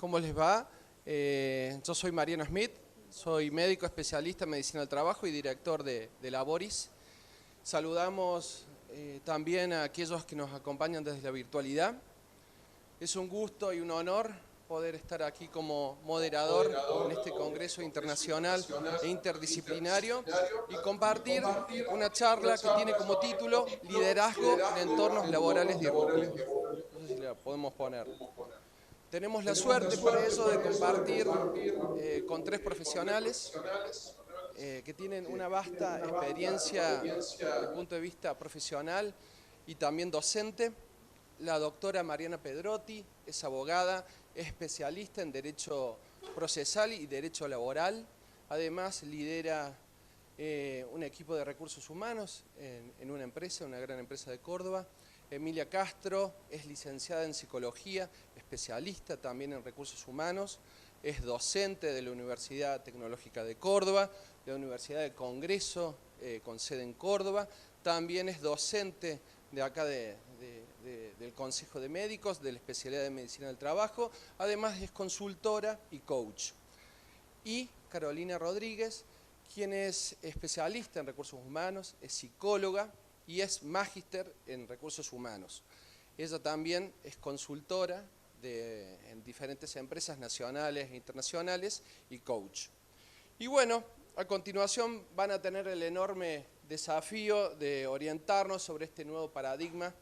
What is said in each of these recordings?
¿Cómo les va? Yo soy Mariano Smith, soy médico especialista en medicina del trabajo y director de Laboris. Saludamos también a aquellos que nos acompañan desde la virtualidad. Es un gusto y un honor poder estar aquí como moderador en este congreso internacional e interdisciplinario y compartir una charla que tiene como título Liderazgo en entornos laborales disruptivos. No sé si la podemos poner. Tenemos la suerte para eso de compartir con tres profesionales que tienen una vasta experiencia desde el punto de vista profesional y también docente. La doctora Mariana Pedrotti es abogada, es especialista en Derecho Procesal y Derecho Laboral. Además, lidera un equipo de recursos humanos en una empresa, una gran empresa de Córdoba. Emilia Castro es licenciada en Psicología, especialista también en recursos humanos, es docente de la Universidad Tecnológica de Córdoba, de la Universidad del Congreso, con sede en Córdoba, también es docente de acá del Consejo de Médicos, de la especialidad de Medicina del Trabajo, además es consultora y coach. Y Carolina Rodríguez, quien es especialista en recursos humanos, es psicóloga, y es magíster en recursos humanos. Ella también es consultora en diferentes empresas nacionales e internacionales y coach. Y bueno, a continuación van a tener el enorme desafío de orientarnos sobre este nuevo paradigma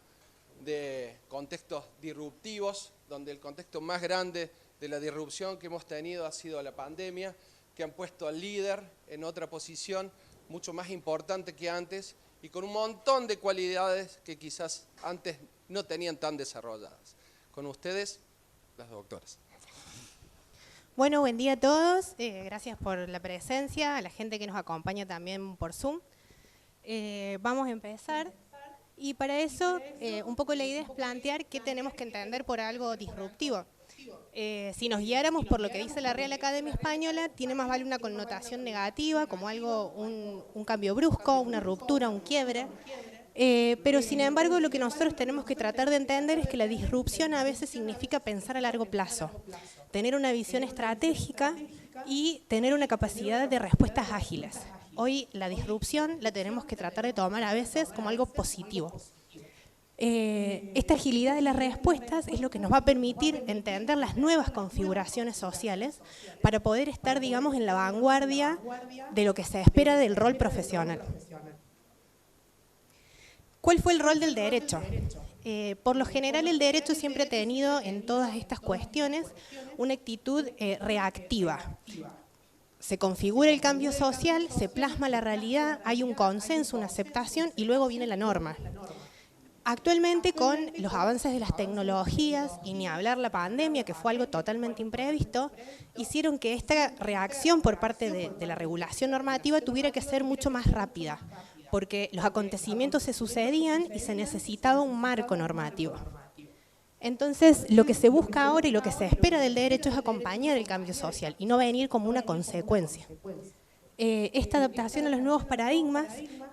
de contextos disruptivos, donde el contexto más grande de la disrupción que hemos tenido ha sido la pandemia, que han puesto al líder en otra posición mucho más importante que antes, y con un montón de cualidades que quizás antes no tenían tan desarrolladas. Con ustedes, las doctoras. Bueno, buen día a todos. Gracias por la presencia, a la gente que nos acompaña también por Zoom. Vamos a empezar. Y para eso, un poco la idea es plantear qué tenemos que entender por algo disruptivo. Si nos guiáramos por lo que dice la Real Academia Española, tiene más vale una connotación negativa, como algo, un cambio brusco, una ruptura, un quiebre. Pero sin embargo, lo que nosotros tenemos que tratar de entender es que la disrupción a veces significa pensar a largo plazo, tener una visión estratégica y tener una capacidad de respuestas ágiles. Hoy la disrupción la tenemos que tratar de tomar a veces como algo positivo. Esta agilidad de las respuestas es lo que nos va a permitir entender las nuevas configuraciones sociales para poder estar, digamos, en la vanguardia de lo que se espera del rol profesional. ¿Cuál fue el rol del derecho? Por lo general, el derecho siempre ha tenido en todas estas cuestiones una actitud reactiva. Se configura el cambio social, se plasma la realidad, hay un consenso, una aceptación y luego viene la norma. Actualmente, con los avances de las tecnologías y ni hablar la pandemia, que fue algo totalmente imprevisto, hicieron que esta reacción por parte de la regulación normativa tuviera que ser mucho más rápida, porque los acontecimientos se sucedían y se necesitaba un marco normativo. Entonces, lo que se busca ahora y lo que se espera del derecho es acompañar el cambio social y no venir como una consecuencia. Esta adaptación a los nuevos paradigmas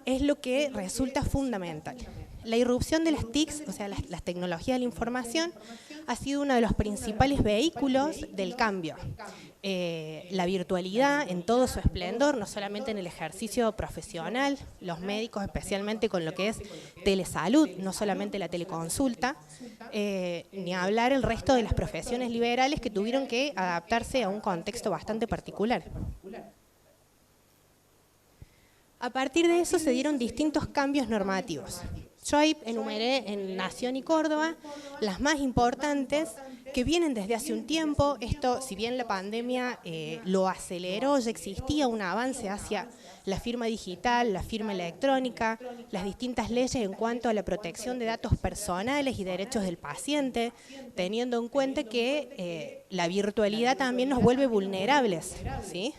es lo que resulta fundamental. La irrupción de las TICs, o sea, las tecnologías de la información, ha sido uno de los principales vehículos del cambio. La virtualidad en todo su esplendor, no solamente en el ejercicio profesional, los médicos especialmente con lo que es telesalud, no solamente la teleconsulta, ni hablar el resto de las profesiones liberales que tuvieron que adaptarse a un contexto bastante particular. A partir de eso se dieron distintos cambios normativos. Yo ahí enumeré en Nación y Córdoba las más importantes que vienen desde hace un tiempo. Esto, si bien la pandemia lo aceleró, ya existía un avance hacia la firma digital, la firma electrónica, las distintas leyes en cuanto a la protección de datos personales y derechos del paciente, teniendo en cuenta que la virtualidad también nos vuelve vulnerables, ¿sí?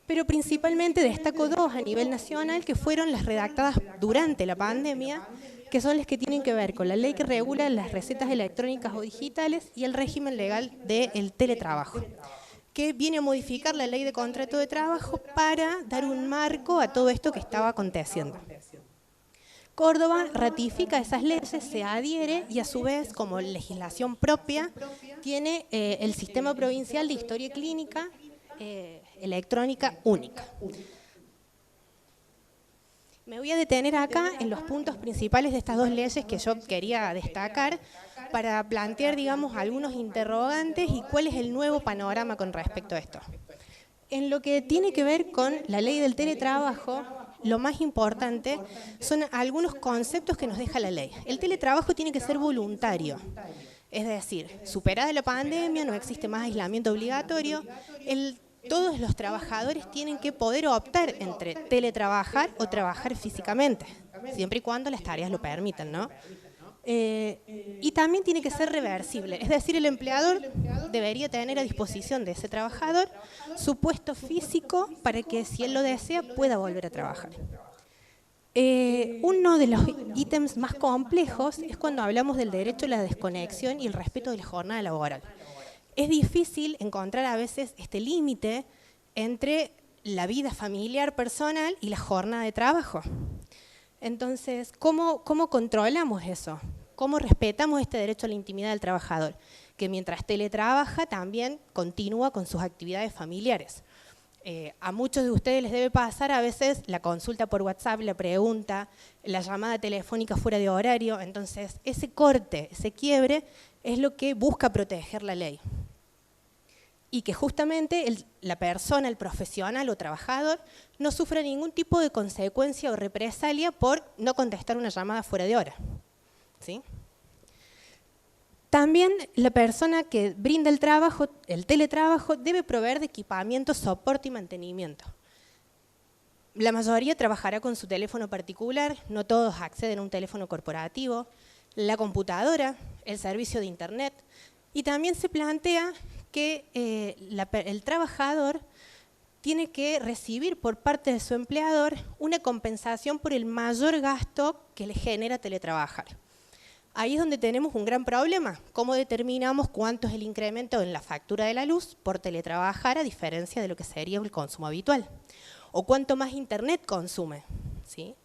Pero principalmente destaco dos a nivel nacional que fueron las redactadas durante la pandemia, que son las que tienen que ver con la ley que regula las recetas electrónicas o digitales y el régimen legal del teletrabajo, que viene a modificar la ley de contrato de trabajo para dar un marco a todo esto que estaba aconteciendo. Córdoba ratifica esas leyes, se adhiere y a su vez, como legislación propia, tiene el Sistema Provincial de Historia Clínica Electrónica Única. Me voy a detener acá en los puntos principales de estas dos leyes que yo quería destacar para plantear, digamos, algunos interrogantes y cuál es el nuevo panorama con respecto a esto. En lo que tiene que ver con la ley del teletrabajo, lo más importante son algunos conceptos que nos deja la ley. El teletrabajo tiene que ser voluntario, es decir, superada la pandemia, no existe más aislamiento obligatorio, todos los trabajadores tienen que poder optar entre teletrabajar o trabajar físicamente, siempre y cuando las tareas lo permitan, ¿no? Y también tiene que ser reversible, es decir, el empleador debería tener a disposición de ese trabajador su puesto físico para que, si él lo desea, pueda volver a trabajar. Uno de los ítems más complejos es cuando hablamos del derecho a la desconexión y el respeto de la jornada laboral. Es difícil encontrar a veces este límite entre la vida familiar personal y la jornada de trabajo. Entonces, ¿cómo controlamos eso? ¿Cómo respetamos este derecho a la intimidad del trabajador? Que mientras teletrabaja también continúa con sus actividades familiares. A muchos de ustedes les debe pasar a veces la consulta por WhatsApp, la pregunta, la llamada telefónica fuera de horario. Entonces, ese corte, ese quiebre, es lo que busca proteger la ley. Y que justamente la persona, el profesional o trabajador, no sufra ningún tipo de consecuencia o represalia por no contestar una llamada fuera de hora. ¿Sí? También la persona que brinda el teletrabajo, debe proveer de equipamiento, soporte y mantenimiento. La mayoría trabajará con su teléfono particular, no todos acceden a un teléfono corporativo, la computadora, el servicio de internet, y también se plantea que el trabajador tiene que recibir por parte de su empleador una compensación por el mayor gasto que le genera teletrabajar. Ahí es donde tenemos un gran problema. ¿Cómo determinamos cuánto es el incremento en la factura de la luz por teletrabajar a diferencia de lo que sería el consumo habitual? ¿O cuánto más internet consume? ¿Sí?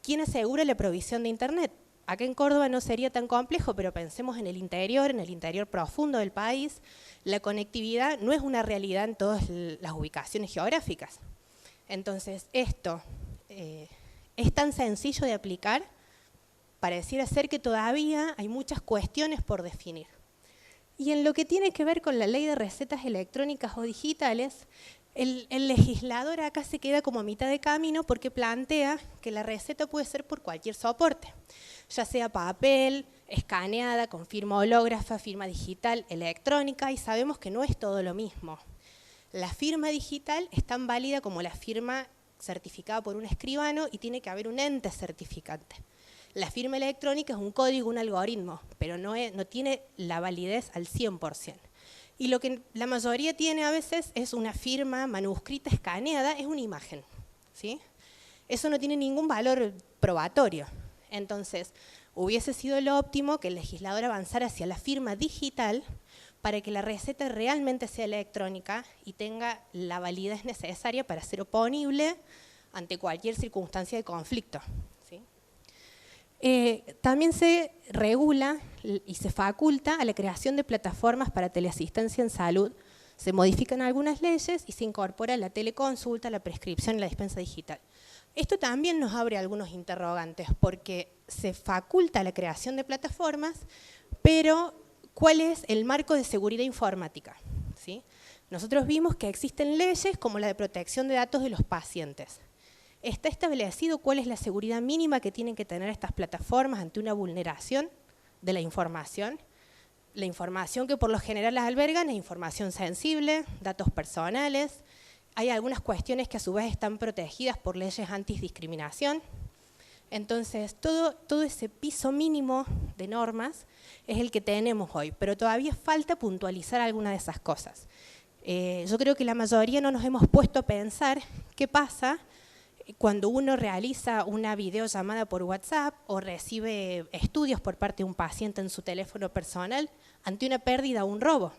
¿Quién asegura la provisión de internet? Acá en Córdoba no sería tan complejo, pero pensemos en el interior profundo del país. La conectividad no es una realidad en todas las ubicaciones geográficas. Entonces, esto es tan sencillo de aplicar, pareciera ser que todavía hay muchas cuestiones por definir. Y en lo que tiene que ver con la ley de recetas electrónicas o digitales, el legislador acá se queda como a mitad de camino porque plantea que la receta puede ser por cualquier soporte, ya sea papel, escaneada, con firma hológrafa, firma digital, electrónica, y sabemos que no es todo lo mismo. La firma digital es tan válida como la firma certificada por un escribano y tiene que haber un ente certificante. La firma electrónica es un código, un algoritmo, pero no tiene la validez al 100%. Y lo que la mayoría tiene a veces es una firma manuscrita escaneada, es una imagen, ¿sí? Eso no tiene ningún valor probatorio. Entonces, hubiese sido lo óptimo que el legislador avanzara hacia la firma digital para que la receta realmente sea electrónica y tenga la validez necesaria para ser oponible ante cualquier circunstancia de conflicto. ¿Sí? También se regula y se faculta a la creación de plataformas para teleasistencia en salud. Se modifican algunas leyes y se incorpora la teleconsulta, la prescripción y la dispensa digital. Esto también nos abre algunos interrogantes porque se faculta la creación de plataformas, pero ¿cuál es el marco de seguridad informática? ¿Sí? Nosotros vimos que existen leyes como la de protección de datos de los pacientes. Está establecido cuál es la seguridad mínima que tienen que tener estas plataformas ante una vulneración de la información. La información que por lo general las albergan es información sensible, datos personales. Hay algunas cuestiones que a su vez están protegidas por leyes antidiscriminación. Entonces, todo ese piso mínimo de normas es el que tenemos hoy, pero todavía falta puntualizar algunas de esas cosas. Yo creo que la mayoría no nos hemos puesto a pensar qué pasa cuando uno realiza una videollamada por WhatsApp o recibe estudios por parte de un paciente en su teléfono personal ante una pérdida o un robo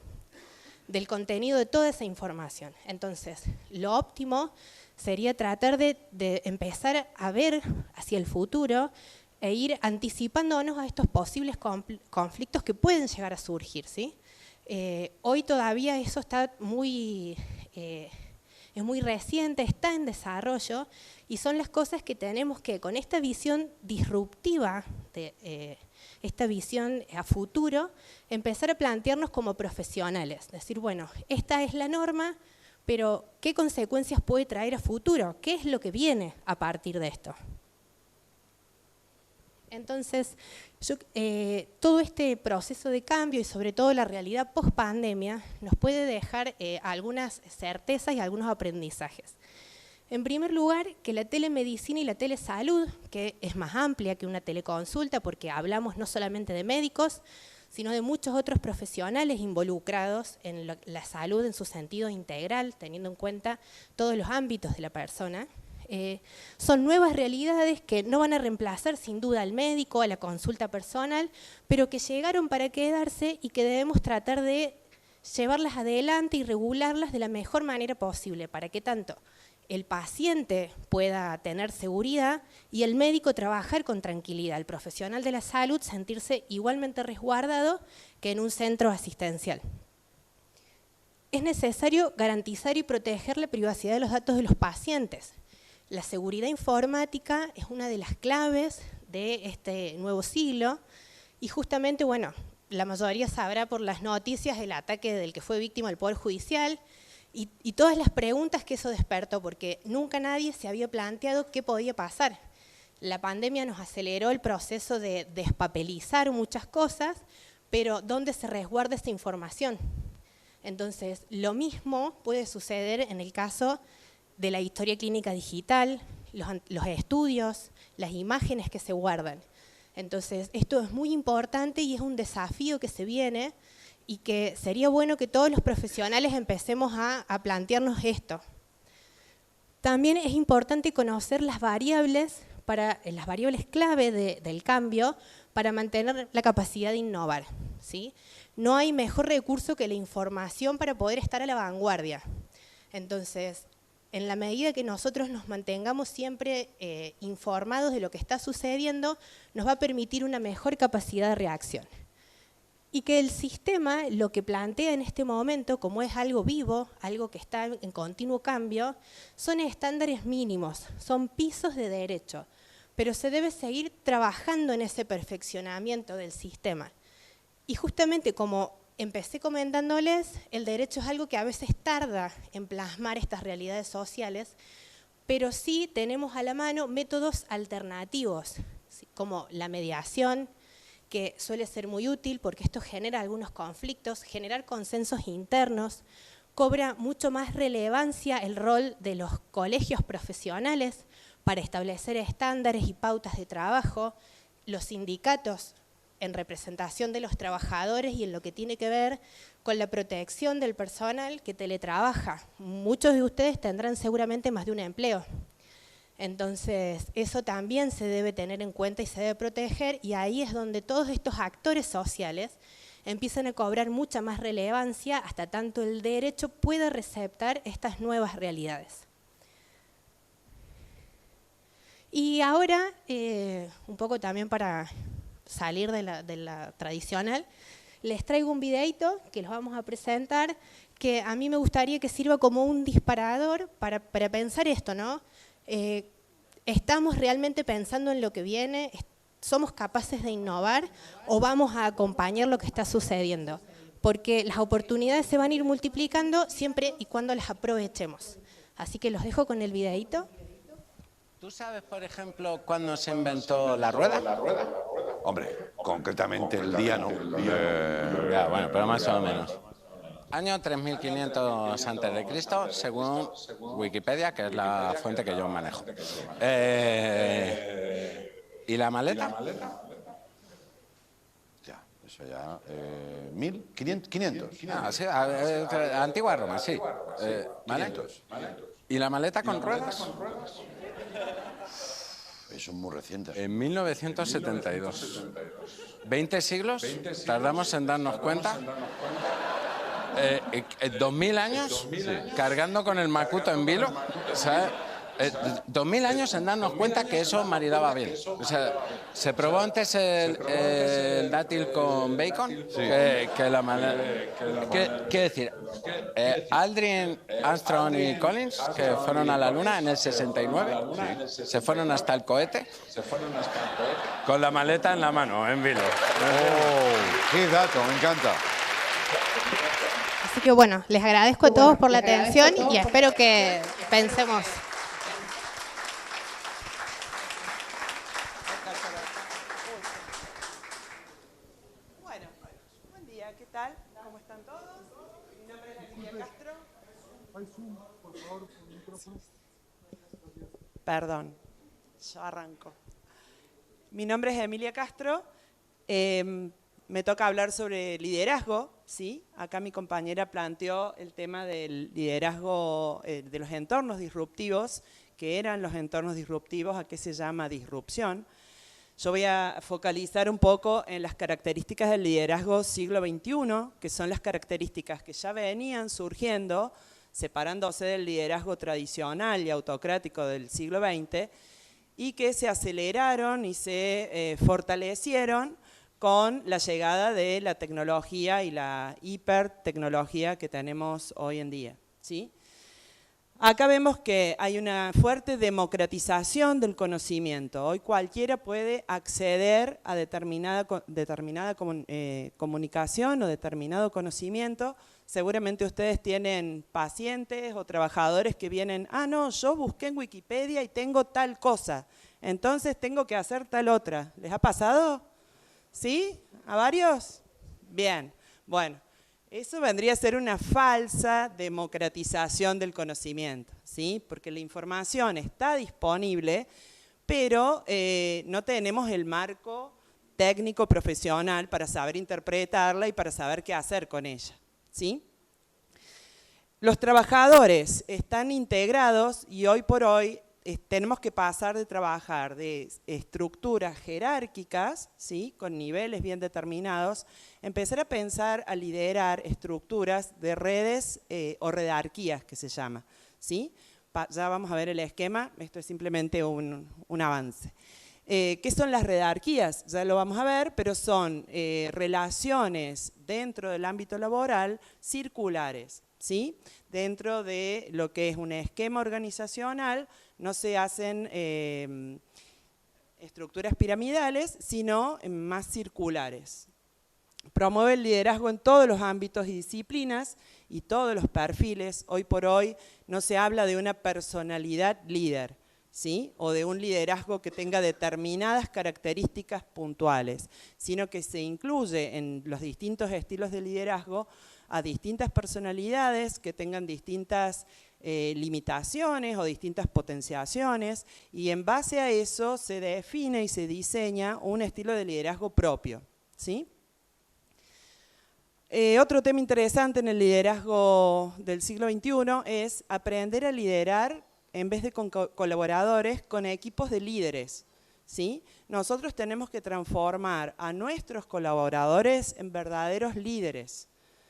del contenido de toda esa información. Entonces, lo óptimo sería tratar de empezar a ver hacia el futuro e ir anticipándonos a estos posibles conflictos que pueden llegar a surgir, ¿sí? Hoy todavía eso está es muy reciente, está en desarrollo, y son las cosas que tenemos que, con esta visión disruptiva, esta visión a futuro, empezar a plantearnos como profesionales. Decir, bueno, esta es la norma, pero ¿qué consecuencias puede traer a futuro? ¿Qué es lo que viene a partir de esto? Entonces, todo este proceso de cambio y sobre todo la realidad post-pandemia nos puede dejar algunas certezas y algunos aprendizajes. En primer lugar, que la telemedicina y la telesalud, que es más amplia que una teleconsulta porque hablamos no solamente de médicos, sino de muchos otros profesionales involucrados en la salud en su sentido integral, teniendo en cuenta todos los ámbitos de la persona. Son nuevas realidades que no van a reemplazar sin duda al médico, a la consulta personal, pero que llegaron para quedarse y que debemos tratar de llevarlas adelante y regularlas de la mejor manera posible, para que tanto el paciente pueda tener seguridad y el médico trabajar con tranquilidad, el profesional de la salud sentirse igualmente resguardado que en un centro asistencial. Es necesario garantizar y proteger la privacidad de los datos de los pacientes. La seguridad informática es una de las claves de este nuevo siglo y justamente, bueno, la mayoría sabrá por las noticias el ataque del que fue víctima el Poder Judicial y todas las preguntas que eso despertó, porque nunca nadie se había planteado qué podía pasar. La pandemia nos aceleró el proceso de despapelizar muchas cosas, pero ¿dónde se resguarda esa información? Entonces, lo mismo puede suceder en el caso de la historia clínica digital, los estudios, las imágenes que se guardan. Entonces, esto es muy importante y es un desafío que se viene y que sería bueno que todos los profesionales empecemos a plantearnos esto. También es importante conocer las variables clave del cambio para mantener la capacidad de innovar, ¿sí? No hay mejor recurso que la información para poder estar a la vanguardia. Entonces, en la medida que nosotros nos mantengamos siempre informados de lo que está sucediendo, nos va a permitir una mejor capacidad de reacción. Y que el sistema lo que plantea en este momento, como es algo vivo, algo que está en continuo cambio, son estándares mínimos, son pisos de derecho, pero se debe seguir trabajando en ese perfeccionamiento del sistema. Y justamente como empecé comentándoles, el derecho es algo que a veces tarda en plasmar estas realidades sociales, pero sí tenemos a la mano métodos alternativos, como la mediación, que suele ser muy útil porque esto genera algunos conflictos, generar consensos internos, cobra mucho más relevancia el rol de los colegios profesionales para establecer estándares y pautas de trabajo, los sindicatos en representación de los trabajadores y en lo que tiene que ver con la protección del personal que teletrabaja. Muchos de ustedes tendrán seguramente más de un empleo. Entonces, eso también se debe tener en cuenta y se debe proteger, y ahí es donde todos estos actores sociales empiezan a cobrar mucha más relevancia hasta tanto el derecho pueda receptar estas nuevas realidades. Y ahora, un poco también para salir de la tradicional, les traigo un videito que los vamos a presentar, que a mí me gustaría que sirva como un disparador para pensar esto, ¿no? ¿Estamos realmente pensando en lo que viene? ¿Somos capaces de innovar o vamos a acompañar lo que está sucediendo? Porque las oportunidades se van a ir multiplicando siempre y cuando las aprovechemos. Así que los dejo con el videito. ¿Tú sabes, por ejemplo, cuándo se inventó la rueda? Hombre, concretamente el día no. Ya, bueno, pero más o menos. Año 3500 a.C., según Wikipedia, que es la fuente que yo manejo. ¿Y la maleta? Ya, eso ya. 1500. Ah, sí, antigua Roma, sí. ¿Vale? 500. ¿Y la maleta con ruedas? Eso es muy reciente. En 1972. 20 siglos tardamos en darnos cuenta. 2000 años cargando con el macuto en vilo, ¿sabes? 2000 años en darnos cuenta que eso maridaba bien. O sea, se probó antes el dátil con bacon, que la manera... Quiero decir, Aldrin, Armstrong y Collins, que fueron a la Luna en el 69, se fueron hasta el cohete, con la maleta en la mano, en vilo. Oh, qué dato, me encanta. Así que bueno, les agradezco a todos por la atención y espero que pensemos. Bueno, buen día, ¿qué tal? ¿Cómo están todos? Mi nombre es Emilia Castro. Perdón, yo arranco. Mi nombre es Emilia Castro. Me toca hablar sobre liderazgo, ¿sí? Acá mi compañera planteó el tema del liderazgo de los entornos disruptivos, que eran los entornos disruptivos, a qué se llama disrupción. Yo voy a focalizar un poco en las características del liderazgo siglo XXI, que son las características que ya venían surgiendo, separándose del liderazgo tradicional y autocrático del siglo XX, y que se aceleraron y se fortalecieron con la llegada de la tecnología y la hipertecnología que tenemos hoy en día, ¿sí? Acá vemos que hay una fuerte democratización del conocimiento. Hoy cualquiera puede acceder a determinada comunicación o determinado conocimiento. Seguramente ustedes tienen pacientes o trabajadores que vienen, no, yo busqué en Wikipedia y tengo tal cosa, entonces tengo que hacer tal otra. ¿Les ha pasado? ¿Sí? ¿A varios? Bien, bueno, eso vendría a ser una falsa democratización del conocimiento, ¿sí? Porque la información está disponible, pero no tenemos el marco técnico profesional para saber interpretarla y para saber qué hacer con ella, ¿sí? Los trabajadores están integrados y hoy por hoy tenemos que pasar de trabajar de estructuras jerárquicas, ¿sí? Con niveles bien determinados, empezar a pensar, a liderar estructuras de redes o redarquías, que se llama, ¿sí? Ya vamos a ver el esquema, esto es simplemente un avance. ¿Qué son las redarquías? Ya lo vamos a ver, pero son relaciones dentro del ámbito laboral circulares, ¿sí? Dentro de lo que es un esquema organizacional, no se hacen estructuras piramidales, sino más circulares. Promueve el liderazgo en todos los ámbitos y disciplinas y todos los perfiles. Hoy por hoy no se habla de una personalidad líder, ¿sí? O de un liderazgo que tenga determinadas características puntuales, sino que se incluye en los distintos estilos de liderazgo a distintas personalidades que tengan distintas limitaciones o distintas potenciaciones, y en base a eso se define y se diseña un estilo de liderazgo propio, ¿sí? Otro tema interesante en el liderazgo del siglo XXI es aprender a liderar en vez de con colaboradores, con equipos de líderes, ¿sí? Nosotros tenemos que transformar a nuestros colaboradores en verdaderos líderes,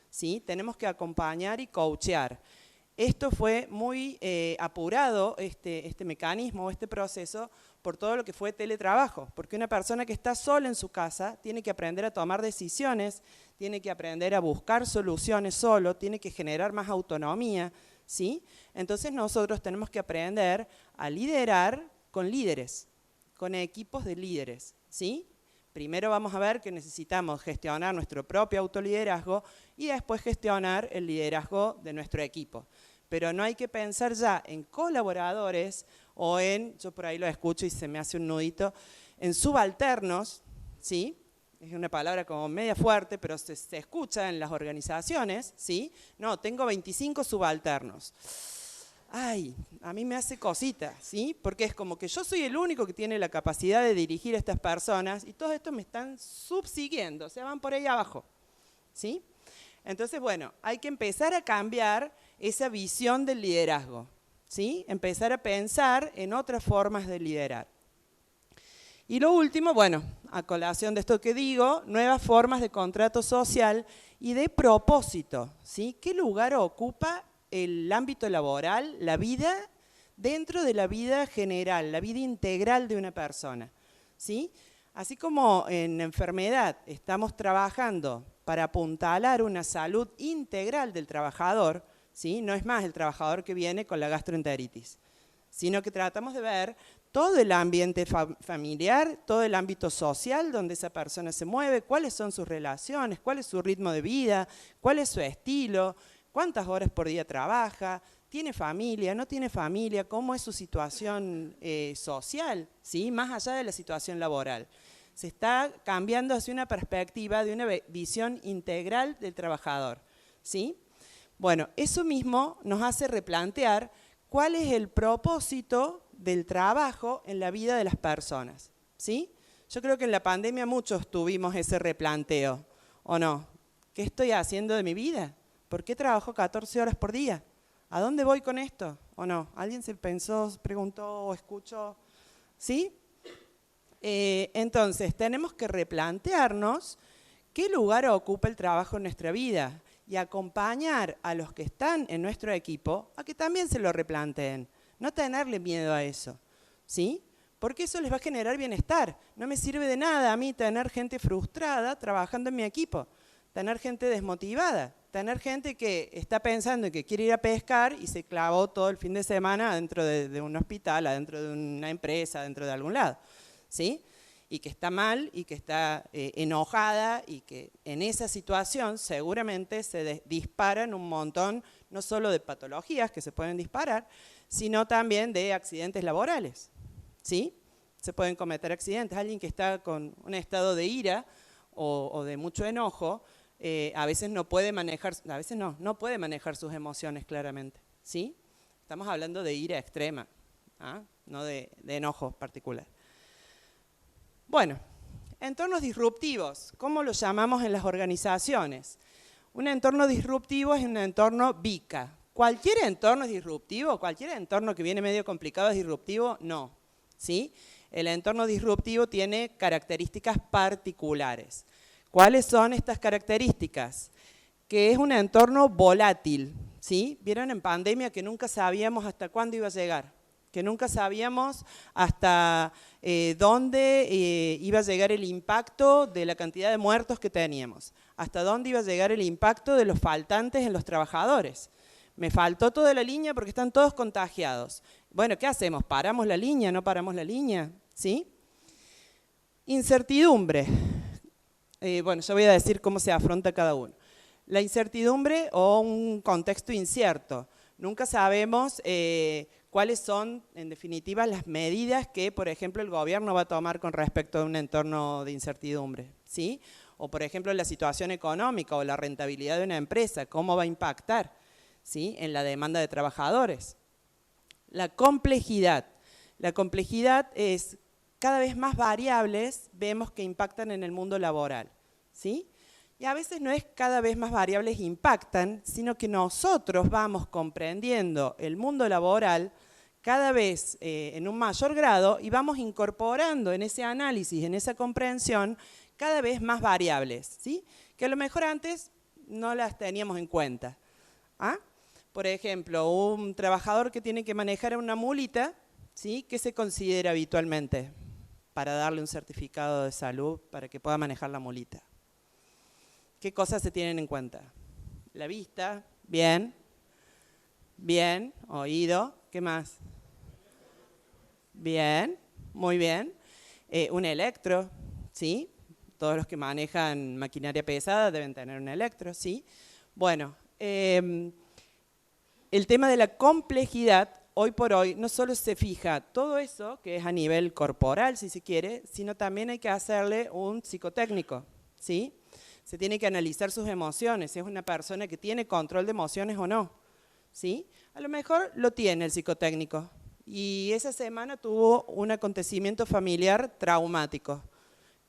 ¿sí? Tenemos que acompañar y coachear. Esto fue muy apurado, este mecanismo, este proceso, por todo lo que fue teletrabajo, porque una persona que está sola en su casa tiene que aprender a tomar decisiones, tiene que aprender a buscar soluciones solo, tiene que generar más autonomía, ¿sí? Entonces nosotros tenemos que aprender a liderar con líderes, con equipos de líderes, ¿sí? Primero vamos a ver que necesitamos gestionar nuestro propio autoliderazgo y después gestionar el liderazgo de nuestro equipo. Pero no hay que pensar ya en colaboradores o en, yo por ahí lo escucho y se me hace un nudito, en subalternos, ¿sí? Es una palabra como media fuerte, pero se escucha en las organizaciones, ¿sí? No, tengo 25 subalternos. Ay, a mí me hace cosita, ¿sí? Porque es como que yo soy el único que tiene la capacidad de dirigir a estas personas y todos estos me están subsiguiendo, o sea, van por ahí abajo, ¿sí? Entonces, bueno, hay que empezar a cambiar esa visión del liderazgo, ¿sí? Empezar a pensar en otras formas de liderar. Y lo último, bueno, a colación de esto que digo, nuevas formas de contrato social y de propósito, ¿sí? ¿Qué lugar ocupa el ámbito laboral, la vida dentro de la vida general, la vida integral de una persona, ¿sí? Así como en enfermedad estamos trabajando para apuntalar una salud integral del trabajador, ¿sí? No es más el trabajador que viene con la gastroenteritis, sino que tratamos de ver todo el ambiente familiar, todo el ámbito social donde esa persona se mueve, cuáles son sus relaciones, cuál es su ritmo de vida, cuál es su estilo, cuántas horas por día trabaja, tiene familia, no tiene familia, cómo es su situación social, ¿sí? Más allá de la situación laboral. Se está cambiando hacia una perspectiva de una visión integral del trabajador, ¿sí? Bueno, eso mismo nos hace replantear cuál es el propósito del trabajo en la vida de las personas, ¿sí? Yo creo que en la pandemia muchos tuvimos ese replanteo, ¿o no? ¿Qué estoy haciendo de mi vida? ¿Por qué trabajo 14 horas por día? ¿A dónde voy con esto? ¿O no? ¿Alguien se pensó, preguntó o escuchó? ¿Sí? Entonces, tenemos que replantearnos qué lugar ocupa el trabajo en nuestra vida y acompañar a los que están en nuestro equipo a que también se lo replanteen. No tenerle miedo a eso, ¿sí? Porque eso les va a generar bienestar. No me sirve de nada a mí tener gente frustrada trabajando en mi equipo, tener gente desmotivada, tener gente que está pensando en que quiere ir a pescar y se clavó todo el fin de semana dentro de un hospital, adentro de una empresa, dentro de algún lado, ¿sí? Y que está mal y que está enojada y que en esa situación seguramente se disparan un montón, no solo de patologías que se pueden disparar, sino también de accidentes laborales, ¿sí? Se pueden cometer accidentes. Alguien que está con un estado de ira o de mucho enojo, a veces no puede manejar, no puede manejar sus emociones claramente, ¿sí? Estamos hablando de ira extrema, ¿ah? No de enojo particular. Bueno, entornos disruptivos, ¿cómo los llamamos en las organizaciones? Un entorno disruptivo es un entorno VICA. ¿Cualquier entorno es disruptivo? ¿Cualquier entorno que viene medio complicado es disruptivo? No, ¿sí? El entorno disruptivo tiene características particulares. ¿Cuáles son estas características? Que es un entorno volátil, ¿sí? Vieron en pandemia que nunca sabíamos hasta cuándo iba a llegar, que nunca sabíamos hasta dónde iba a llegar el impacto de la cantidad de muertos que teníamos, hasta dónde iba a llegar el impacto de los faltantes en los trabajadores. Me faltó toda la línea porque están todos contagiados. Bueno, ¿qué hacemos? ¿Paramos la línea? ¿No paramos la línea? ¿Sí? Incertidumbre. Bueno, yo voy a decir cómo se afronta cada uno. La incertidumbre o un contexto incierto. Nunca sabemos cuáles son, en definitiva, las medidas que, por ejemplo, el gobierno va a tomar con respecto a un entorno de incertidumbre, ¿sí? O, por ejemplo, la situación económica o la rentabilidad de una empresa, cómo va a impactar, ¿sí? En la demanda de trabajadores. La complejidad. La complejidad es cada vez más variables vemos que impactan en el mundo laboral, ¿sí? Y a veces no es cada vez más variables impactan, sino que nosotros vamos comprendiendo el mundo laboral cada vez en un mayor grado y vamos incorporando en ese análisis, en esa comprensión, cada vez más variables, ¿sí? Que a lo mejor antes no las teníamos en cuenta. ¿Ah? Por ejemplo, un trabajador que tiene que manejar una mulita, ¿sí? ¿Qué se considera habitualmente para darle un certificado de salud para que pueda manejar la mulita? ¿Qué cosas se tienen en cuenta? La vista, bien, bien, oído, ¿qué más? Bien, muy bien. Un electro, ¿sí? Todos los que manejan maquinaria pesada deben tener un electro, ¿sí? Bueno, el tema de la complejidad, hoy por hoy, no solo se fija todo eso, que es a nivel corporal, si se quiere, sino también hay que hacerle un psicotécnico, ¿sí? Se tiene que analizar sus emociones, si es una persona que tiene control de emociones o no, ¿sí? A lo mejor lo tiene el psicotécnico y esa semana tuvo un acontecimiento familiar traumático.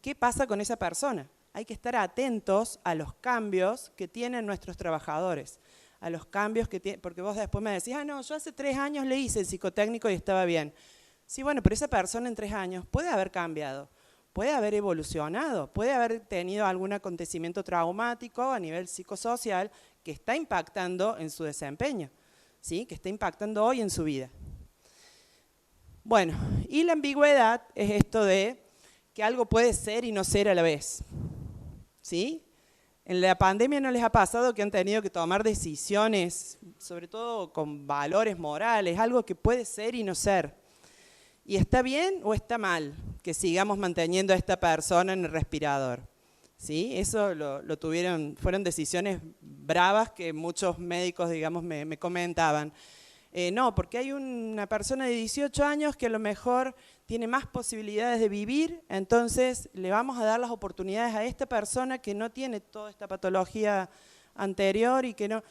¿Qué pasa con esa persona? Hay que estar atentos a los cambios que tienen nuestros trabajadores, a los cambios que tienen, porque vos después me decís, no, yo hace 3 años le hice el psicotécnico y estaba bien. Sí, bueno, pero esa persona en 3 años puede haber cambiado. Puede haber evolucionado, puede haber tenido algún acontecimiento traumático a nivel psicosocial que está impactando en su desempeño, ¿sí? Que está impactando hoy en su vida. Bueno, y la ambigüedad es esto de que algo puede ser y no ser a la vez. ¿Sí? En la pandemia no les ha pasado que han tenido que tomar decisiones, sobre todo con valores morales, algo que puede ser y no ser. ¿Y está bien o está mal que sigamos manteniendo a esta persona en el respirador? ¿Sí? Eso fueron decisiones bravas que muchos médicos, digamos, me comentaban. No, porque hay una persona de 18 años que a lo mejor tiene más posibilidades de vivir, entonces le vamos a dar las oportunidades a esta persona que no tiene toda esta patología anterior y que no...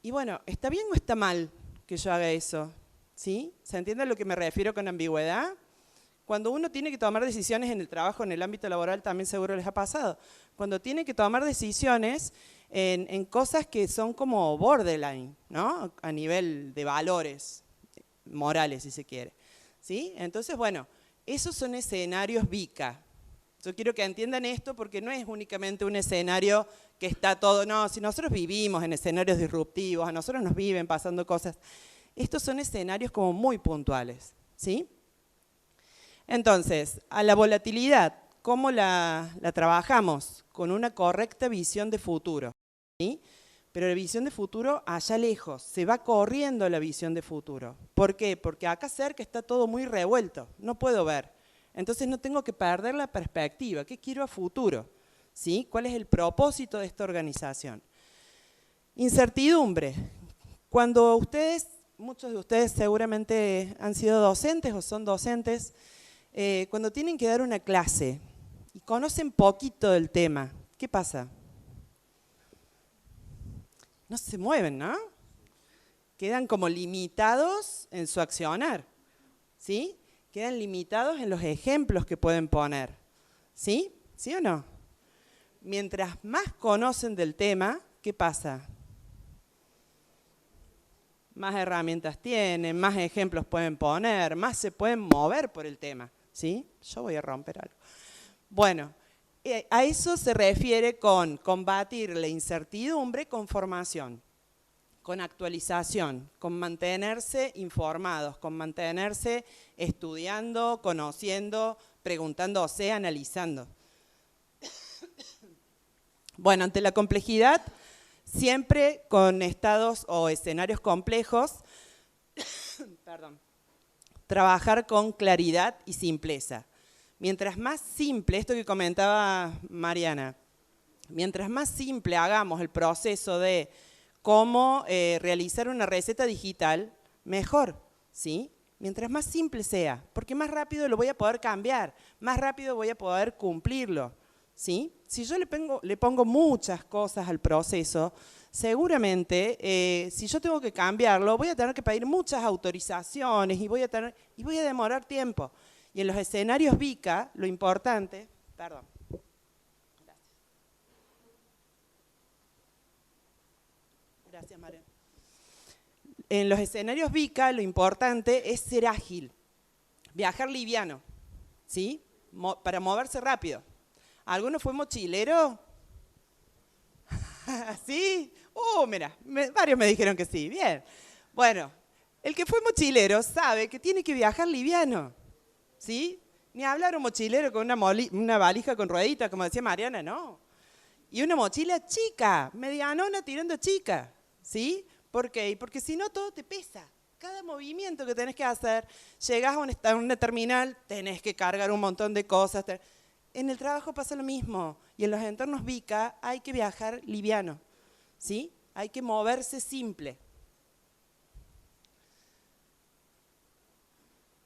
Y bueno, ¿está bien o está mal que yo haga eso? ¿Sí? ¿Se entiende a lo que me refiero con ambigüedad? Cuando uno tiene que tomar decisiones en el trabajo, en el ámbito laboral, también seguro les ha pasado. Cuando tiene que tomar decisiones en cosas que son como borderline, ¿no? A nivel de valores morales, si se quiere. ¿Sí? Entonces, bueno, esos son escenarios VICA. Yo quiero que entiendan esto porque no es únicamente un escenario que está todo, no, si nosotros vivimos en escenarios disruptivos, a nosotros nos viven pasando cosas. Estos son escenarios como muy puntuales, ¿sí? Entonces, a la volatilidad, ¿cómo la trabajamos? Con una correcta visión de futuro, ¿sí? Pero la visión de futuro allá lejos, se va corriendo la visión de futuro. ¿Por qué? Porque acá cerca está todo muy revuelto, no puedo ver. Entonces no tengo que perder la perspectiva, ¿qué quiero a futuro? ¿Sí? ¿Cuál es el propósito de esta organización? Incertidumbre. Cuando ustedes, muchos de ustedes seguramente han sido docentes o son docentes, cuando tienen que dar una clase y conocen poquito del tema, ¿qué pasa? No se mueven, ¿no? Quedan como limitados en su accionar, ¿sí? Quedan limitados en los ejemplos que pueden poner, ¿sí? ¿Sí o no? Mientras más conocen del tema, ¿qué pasa? Más herramientas tienen, más ejemplos pueden poner, más se pueden mover por el tema, ¿sí? Yo voy a romper algo. Bueno, a eso se refiere con combatir la incertidumbre con formación, con actualización, con mantenerse informados, con mantenerse estudiando, conociendo, preguntándose, analizando. Bueno, ante la complejidad, siempre con estados o escenarios complejos, perdón, trabajar con claridad y simpleza. Mientras más simple, esto que comentaba Mariana, mientras más simple hagamos el proceso de cómo realizar una receta digital, mejor, ¿sí? Mientras más simple sea, porque más rápido lo voy a poder cambiar, más rápido voy a poder cumplirlo, ¿sí? Si yo le pongo muchas cosas al proceso, seguramente si yo tengo que cambiarlo, voy a tener que pedir muchas autorizaciones y voy a demorar tiempo. Y en los escenarios VICA, lo importante, perdón. Gracias, María. En los escenarios VICA, lo importante es ser ágil, viajar liviano, ¿sí? Para moverse rápido. ¿Alguno fue mochilero? ¿Sí? Mira, varios me dijeron que sí, bien. Bueno, el que fue mochilero sabe que tiene que viajar liviano. ¿Sí? Ni hablar un mochilero con una valija con rueditas, como decía Mariana, no. Y una mochila chica, medianona tirando chica, ¿sí? ¿Por qué? Porque si no todo te pesa. Cada movimiento que tenés que hacer, llegás a una terminal, tenés que cargar un montón de cosas. En el trabajo pasa lo mismo. Y en los entornos VICA hay que viajar liviano, ¿sí? Hay que moverse simple.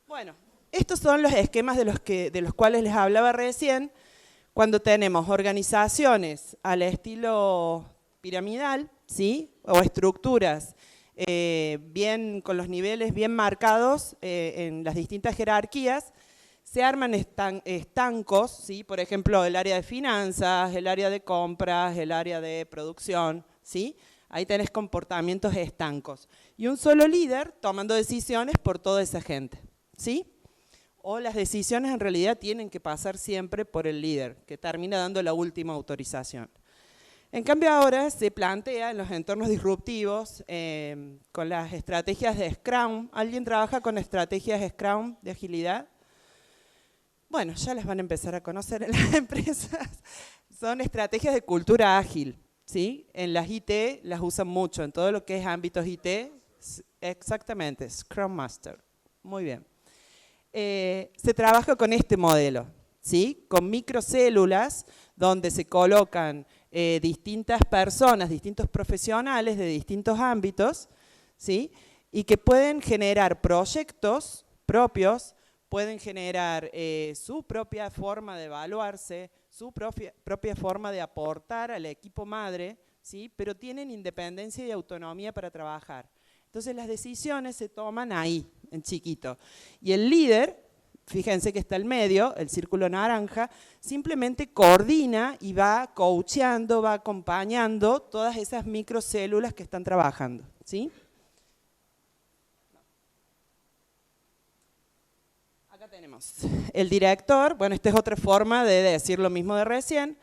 Bueno. Estos son los esquemas de los cuales les hablaba recién, cuando tenemos organizaciones al estilo piramidal, ¿sí? O estructuras bien con los niveles bien marcados en las distintas jerarquías, se arman estancos, ¿sí? Por ejemplo, el área de finanzas, el área de compras, el área de producción, ¿sí? Ahí tenés comportamientos estancos. Y un solo líder tomando decisiones por toda esa gente, ¿sí? O las decisiones en realidad tienen que pasar siempre por el líder, que termina dando la última autorización. En cambio ahora se plantea en los entornos disruptivos con las estrategias de Scrum. ¿Alguien trabaja con estrategias Scrum de agilidad? Bueno, ya las van a empezar a conocer en las empresas. Son estrategias de cultura ágil, ¿sí? En las IT las usan mucho, en todo lo que es ámbitos IT, exactamente, Scrum Master. Muy bien. Se trabaja con este modelo, ¿sí? Con microcélulas donde se colocan distintas personas, distintos profesionales de distintos ámbitos, ¿sí? Y que pueden generar proyectos propios, pueden generar su propia forma de evaluarse, su propia forma de aportar al equipo madre, ¿sí? Pero tienen independencia y autonomía para trabajar. Entonces las decisiones se toman ahí, en chiquito. Y el líder, fíjense que está al medio, el círculo naranja, simplemente coordina y va coacheando, va acompañando todas esas microcélulas que están trabajando, ¿sí? Acá tenemos el director. Bueno, esta es otra forma de decir lo mismo de recién.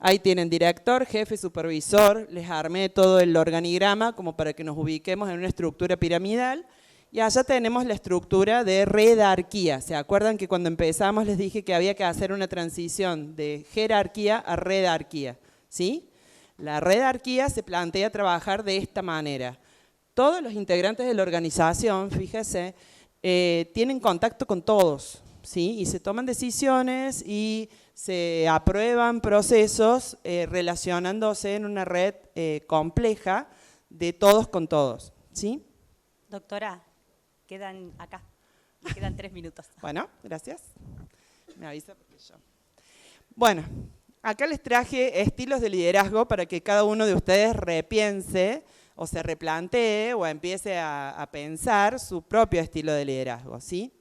Ahí tienen director, jefe, supervisor. Les armé todo el organigrama como para que nos ubiquemos en una estructura piramidal. Y allá tenemos la estructura de redarquía. ¿Se acuerdan que cuando empezamos les dije que había que hacer una transición de jerarquía a redarquía? ¿Sí? La redarquía se plantea trabajar de esta manera. Todos los integrantes de la organización, fíjese, tienen contacto con todos, ¿sí? Y se toman decisiones y se aprueban procesos relacionándose en una red compleja de todos con todos, ¿sí? Doctora, quedan acá, me quedan 3 minutos. Bueno, gracias. Me avisa porque yo... Bueno, acá les traje estilos de liderazgo para que cada uno de ustedes repiense o se replantee o empiece a pensar su propio estilo de liderazgo, ¿sí?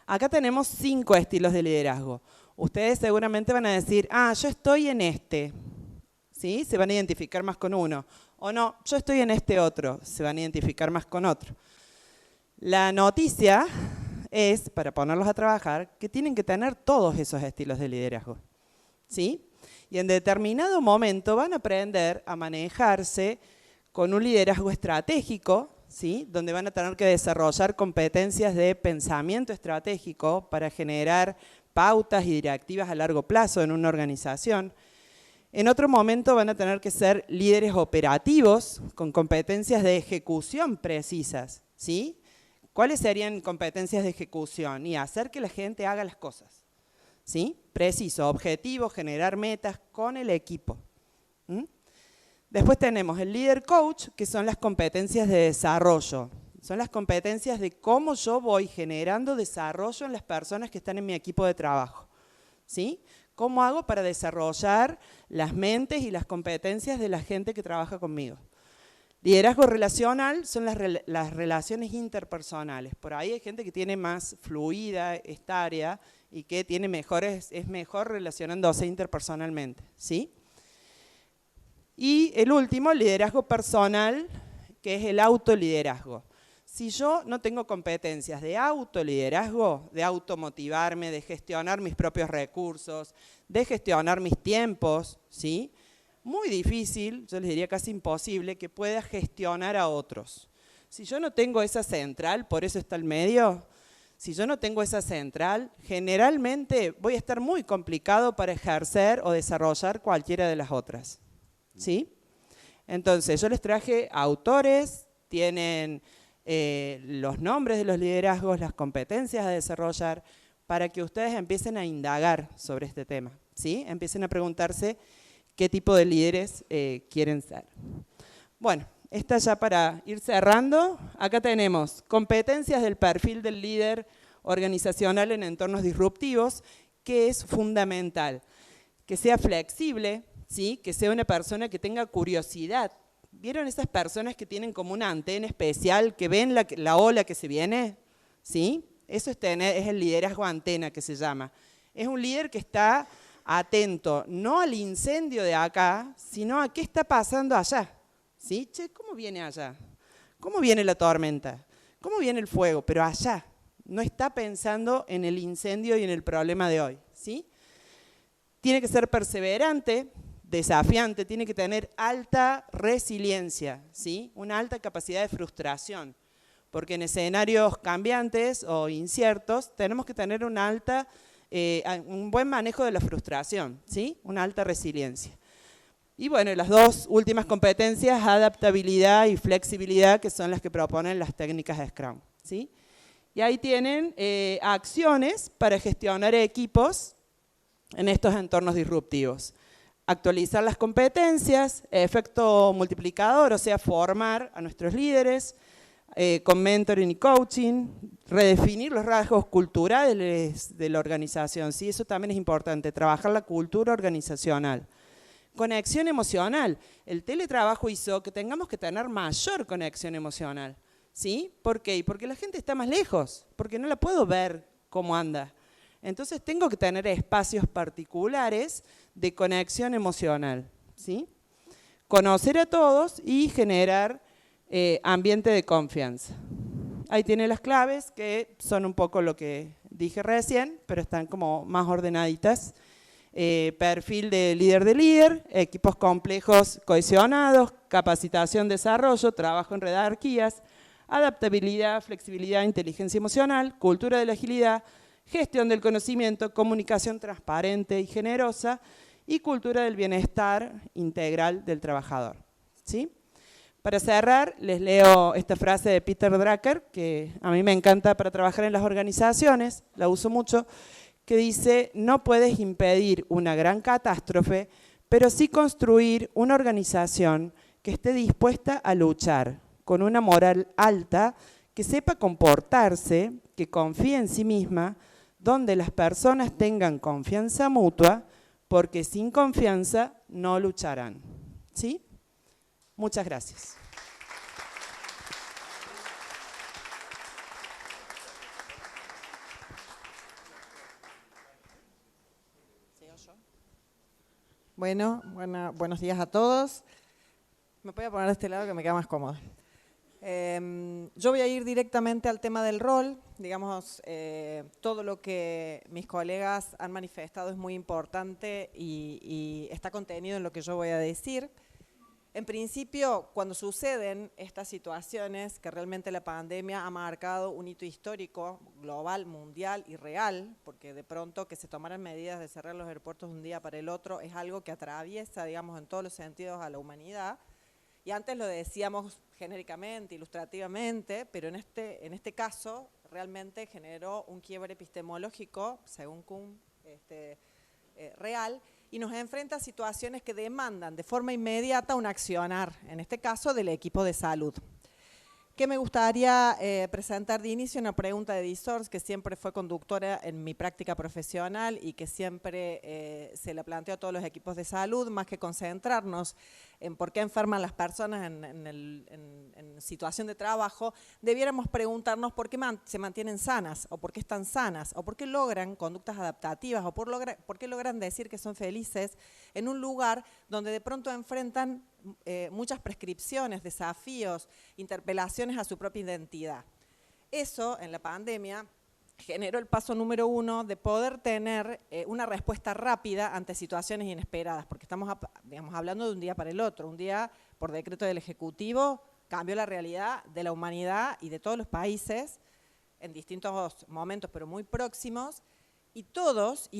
Acá tenemos 5 estilos de liderazgo. Ustedes seguramente van a decir, ah, yo estoy en este, ¿sí? Se van a identificar más con uno. O no, yo estoy en este otro, se van a identificar más con otro. La noticia es, para ponerlos a trabajar, que tienen que tener todos esos estilos de liderazgo, ¿sí? Y en determinado momento van a aprender a manejarse con un liderazgo estratégico, ¿sí? Donde van a tener que desarrollar competencias de pensamiento estratégico para generar pautas y directivas a largo plazo en una organización. En otro momento van a tener que ser líderes operativos con competencias de ejecución precisas, ¿sí? ¿Cuáles serían competencias de ejecución? Y hacer que la gente haga las cosas, ¿sí? Preciso, objetivo, generar metas con el equipo. Después tenemos el líder coach, que son las competencias de desarrollo. Son las competencias de cómo yo voy generando desarrollo en las personas que están en mi equipo de trabajo, ¿sí? ¿Cómo hago para desarrollar las mentes y las competencias de la gente que trabaja conmigo? Liderazgo relacional son las relaciones interpersonales. Por ahí hay gente que tiene más fluida esta área y que tiene es mejor relacionándose interpersonalmente, ¿sí? Y el último, liderazgo personal, que es el autoliderazgo. Si yo no tengo competencias de autoliderazgo, de automotivarme, de gestionar mis propios recursos, de gestionar mis tiempos, ¿sí? Muy difícil, yo les diría casi imposible, que pueda gestionar a otros. Si yo no tengo esa central, por eso está el medio, si yo no tengo esa central, generalmente voy a estar muy complicado para ejercer o desarrollar cualquiera de las otras, ¿sí? Entonces, yo les traje autores, tienen los nombres de los liderazgos, las competencias a desarrollar, para que ustedes empiecen a indagar sobre este tema, ¿sí? Empiecen a preguntarse qué tipo de líderes quieren ser. Bueno, esta ya para ir cerrando, acá tenemos competencias del perfil del líder organizacional en entornos disruptivos, que es fundamental, que sea flexible, ¿sí? Que sea una persona que tenga curiosidad. ¿Vieron esas personas que tienen como una antena especial, que ven la ola que se viene? ¿Sí? Eso es el liderazgo antena que se llama. Es un líder que está atento, no al incendio de acá, sino a qué está pasando allá. ¿Sí? Che, ¿cómo viene allá? ¿Cómo viene la tormenta? ¿Cómo viene el fuego? Pero allá. No está pensando en el incendio y en el problema de hoy. ¿Sí? Tiene que ser perseverante, desafiante, tiene que tener alta resiliencia, ¿sí? Una alta capacidad de frustración, porque en escenarios cambiantes o inciertos tenemos que tener un buen manejo de la frustración, ¿sí? Una alta resiliencia. Y bueno, las dos últimas competencias, adaptabilidad y flexibilidad, que son las que proponen las técnicas de Scrum, ¿sí? Y ahí tienen acciones para gestionar equipos en estos entornos disruptivos. Actualizar las competencias, efecto multiplicador, o sea, formar a nuestros líderes con mentoring y coaching, redefinir los rasgos culturales de la organización, ¿sí? Eso también es importante, trabajar la cultura organizacional. Conexión emocional. El teletrabajo hizo que tengamos que tener mayor conexión emocional, ¿sí? ¿Por qué? Porque la gente está más lejos, porque no la puedo ver cómo anda. Entonces tengo que tener espacios particulares de conexión emocional, ¿sí? Conocer a todos y generar ambiente de confianza. Ahí tiene las claves, que son un poco lo que dije recién, pero están como más ordenaditas. Perfil de líder, equipos complejos cohesionados, capacitación, desarrollo, trabajo en jerarquías, adaptabilidad, flexibilidad, inteligencia emocional, cultura de la agilidad, gestión del conocimiento, comunicación transparente y generosa y cultura del bienestar integral del trabajador, ¿sí? Para cerrar, les leo esta frase de Peter Drucker, que a mí me encanta para trabajar en las organizaciones, la uso mucho, que dice: no puedes impedir una gran catástrofe, pero sí construir una organización que esté dispuesta a luchar, con una moral alta, que sepa comportarse, que confíe en sí misma, donde las personas tengan confianza mutua, porque sin confianza no lucharán. ¿Sí? Muchas gracias. Bueno, buenos días a todos. Me voy a poner de este lado que me queda más cómodo. Yo voy a ir directamente al tema del rol. Digamos, todo lo que mis colegas han manifestado es muy importante y está contenido en lo que yo voy a decir. En principio, cuando suceden estas situaciones, que realmente la pandemia ha marcado un hito histórico, global, mundial y real, porque de pronto que se tomaran medidas de cerrar los aeropuertos de un día para el otro es algo que atraviesa, digamos, en todos los sentidos a la humanidad. Y antes lo decíamos genéricamente, ilustrativamente, pero en este caso realmente generó un quiebre epistemológico, según Kuhn, real, y nos enfrenta a situaciones que demandan de forma inmediata un accionar, en este caso del equipo de salud. Que me gustaría presentar de inicio una pregunta de Disors, que siempre fue conductora en mi práctica profesional y que siempre se la planteo a todos los equipos de salud, más que concentrarnos en por qué enferman las personas en situación de trabajo, debiéramos preguntarnos por qué se mantienen sanas, o por qué están sanas, o por qué logran conductas adaptativas, o por qué logran decir que son felices en un lugar donde de pronto enfrentan muchas prescripciones, desafíos, interpelaciones a su propia identidad. Eso, en la pandemia, generó el paso número 1 de poder tener una respuesta rápida ante situaciones inesperadas, porque estamos digamos, hablando de un día para el otro. Un día, por decreto del Ejecutivo, cambió la realidad de la humanidad y de todos los países en distintos momentos, pero muy próximos, y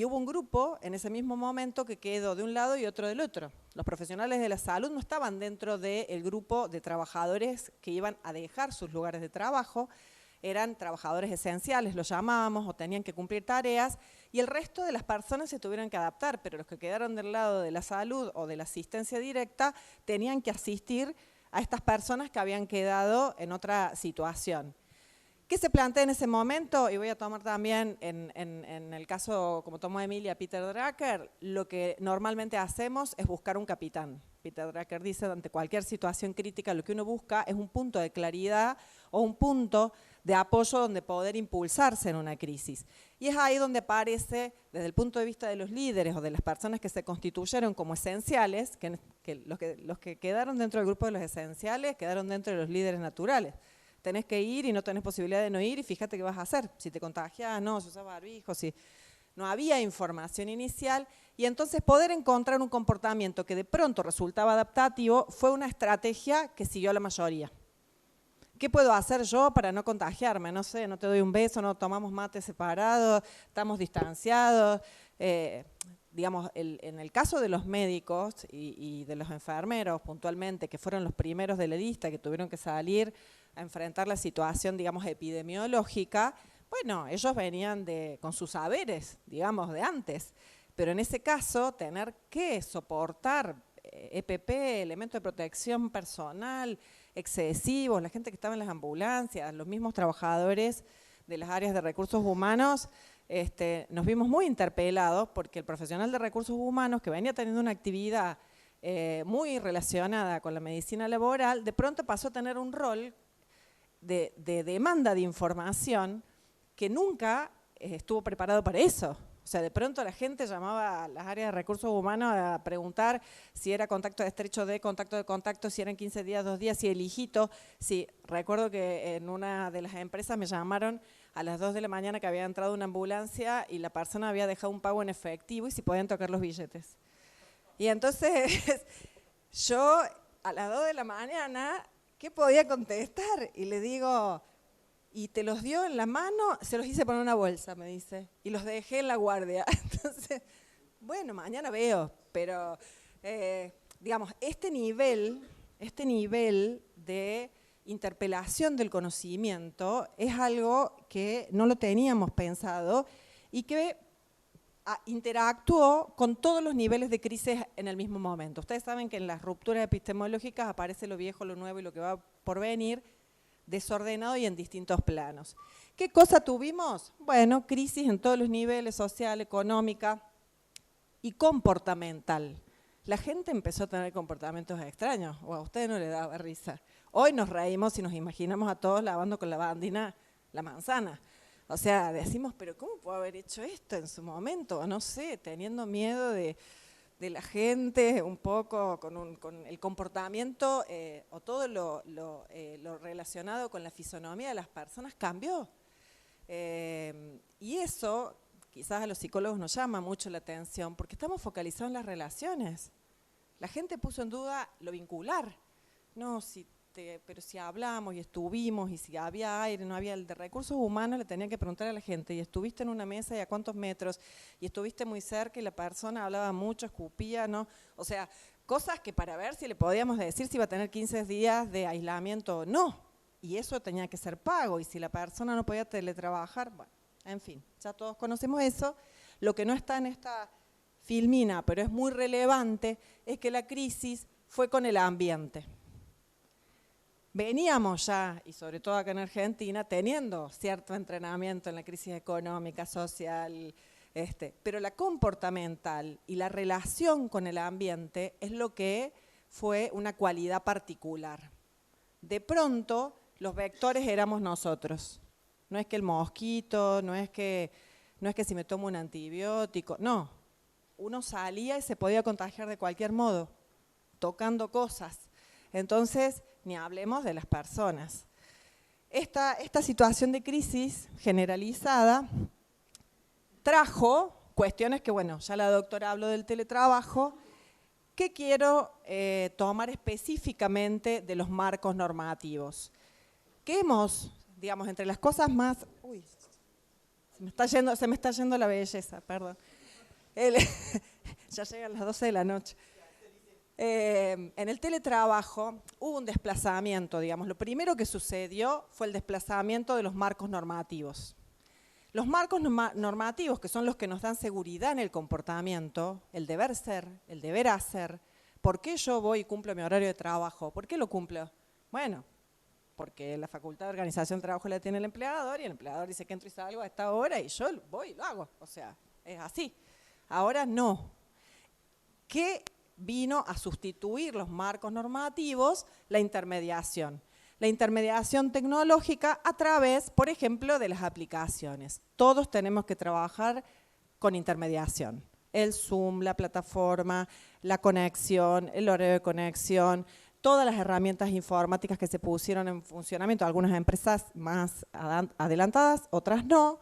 hubo un grupo en ese mismo momento que quedó de un lado y otro del otro. Los profesionales de la salud no estaban dentro del grupo de trabajadores que iban a dejar sus lugares de trabajo, eran trabajadores esenciales, los llamábamos, o tenían que cumplir tareas, y el resto de las personas se tuvieron que adaptar, pero los que quedaron del lado de la salud o de la asistencia directa tenían que asistir a estas personas que habían quedado en otra situación. ¿Qué se plantea en ese momento? Y voy a tomar también, en el caso, como tomó Emilia, Peter Drucker, lo que normalmente hacemos es buscar un capitán. Peter Drucker dice, ante cualquier situación crítica, lo que uno busca es un punto de claridad o un punto de apoyo donde poder impulsarse en una crisis. Y es ahí donde aparece, desde el punto de vista de los líderes o de las personas que se constituyeron como esenciales, que los que quedaron dentro del grupo de los esenciales quedaron dentro de los líderes naturales. Tenés que ir y no tenés posibilidad de no ir y fíjate qué vas a hacer. Si te contagias, no, si usas barbijo, si no había información inicial, y entonces poder encontrar un comportamiento que de pronto resultaba adaptativo fue una estrategia que siguió la mayoría. ¿Qué puedo hacer yo para no contagiarme? No sé, no te doy un beso, no tomamos mate separado, estamos distanciados. Digamos, en el caso de los médicos y de los enfermeros puntualmente, que fueron los primeros de la lista, que tuvieron que salir a enfrentar la situación, digamos, epidemiológica, bueno, ellos venían con sus saberes, digamos, de antes. Pero en ese caso, tener que soportar EPP, elementos de protección personal, excesivos, la gente que estaba en las ambulancias, los mismos trabajadores de las áreas de recursos humanos, nos vimos muy interpelados porque el profesional de recursos humanos que venía teniendo una actividad muy relacionada con la medicina laboral, de pronto pasó a tener un rol de demanda de información que nunca estuvo preparado para eso. O sea, de pronto la gente llamaba a las áreas de recursos humanos a preguntar si era contacto de estrecho de contacto, si eran 15 días, 2 días, si el hijito. Sí, recuerdo que en una de las empresas me llamaron a las 2 de la mañana que había entrado una ambulancia y la persona había dejado un pago en efectivo y si podían tocar los billetes. Y entonces yo a las 2 de la mañana, ¿qué podía contestar? Y le digo, ¿y te los dio en la mano? Se los hice poner en una bolsa, me dice, y los dejé en la guardia. Entonces, bueno, mañana veo, pero digamos, este nivel de interpelación del conocimiento es algo que no lo teníamos pensado y que interactuó con todos los niveles de crisis en el mismo momento. Ustedes saben que en las rupturas epistemológicas aparece lo viejo, lo nuevo y lo que va por venir, desordenado y en distintos planos. ¿Qué cosa tuvimos? Bueno, crisis en todos los niveles, social, económica y comportamental. La gente empezó a tener comportamientos extraños, o a ustedes no les daba risa. Hoy nos reímos y nos imaginamos a todos lavando con la lavandina la manzana. O sea, decimos, pero ¿cómo puedo haber hecho esto en su momento? No sé, teniendo miedo de la gente, un poco con el comportamiento o todo lo relacionado con la fisonomía de las personas cambió. Y eso quizás a los psicólogos nos llama mucho la atención porque estamos focalizados en las relaciones. La gente puso en duda lo vincular. No, pero si hablamos y estuvimos y si había aire, no había, el de recursos humanos le tenía que preguntar a la gente, y estuviste en una mesa y a cuántos metros, y estuviste muy cerca y la persona hablaba mucho, escupía, ¿no? O sea, cosas que para ver si le podíamos decir si iba a tener 15 días de aislamiento o no, y eso tenía que ser pago, y si la persona no podía teletrabajar, bueno, en fin, ya todos conocemos eso. Lo que no está en esta filmina, pero es muy relevante, es que la crisis fue con el ambiente. Veníamos ya, y sobre todo acá en Argentina, teniendo cierto entrenamiento en la crisis económica, social, pero la comportamental y la relación con el ambiente es lo que fue una cualidad particular. De pronto, los vectores éramos nosotros. No es que el mosquito, no es que si me tomo un antibiótico, no. Uno salía y se podía contagiar de cualquier modo, tocando cosas. Entonces, ni hablemos de las personas. Esta situación de crisis generalizada trajo cuestiones que, bueno, ya la doctora habló del teletrabajo, que quiero tomar específicamente de los marcos normativos. Que hemos, digamos, entre las cosas más... Uy, se me está yendo la belleza, perdón. Ya llegan las 12 de la noche. En el teletrabajo hubo un desplazamiento, digamos. Lo primero que sucedió fue el desplazamiento de los marcos normativos. Los marcos normativos, que son los que nos dan seguridad en el comportamiento, el deber ser, el deber hacer. ¿Por qué yo voy y cumplo mi horario de trabajo? ¿Por qué lo cumplo? Bueno, porque la facultad de organización del trabajo la tiene el empleador y el empleador dice que entro y salgo a esta hora y yo voy y lo hago. O sea, es así. Ahora no. ¿Qué vino a sustituir los marcos normativos? La intermediación. La intermediación tecnológica a través, por ejemplo, de las aplicaciones. Todos tenemos que trabajar con intermediación. El Zoom, la plataforma, la conexión, el horario de conexión, todas las herramientas informáticas que se pusieron en funcionamiento, algunas empresas más adelantadas, otras no,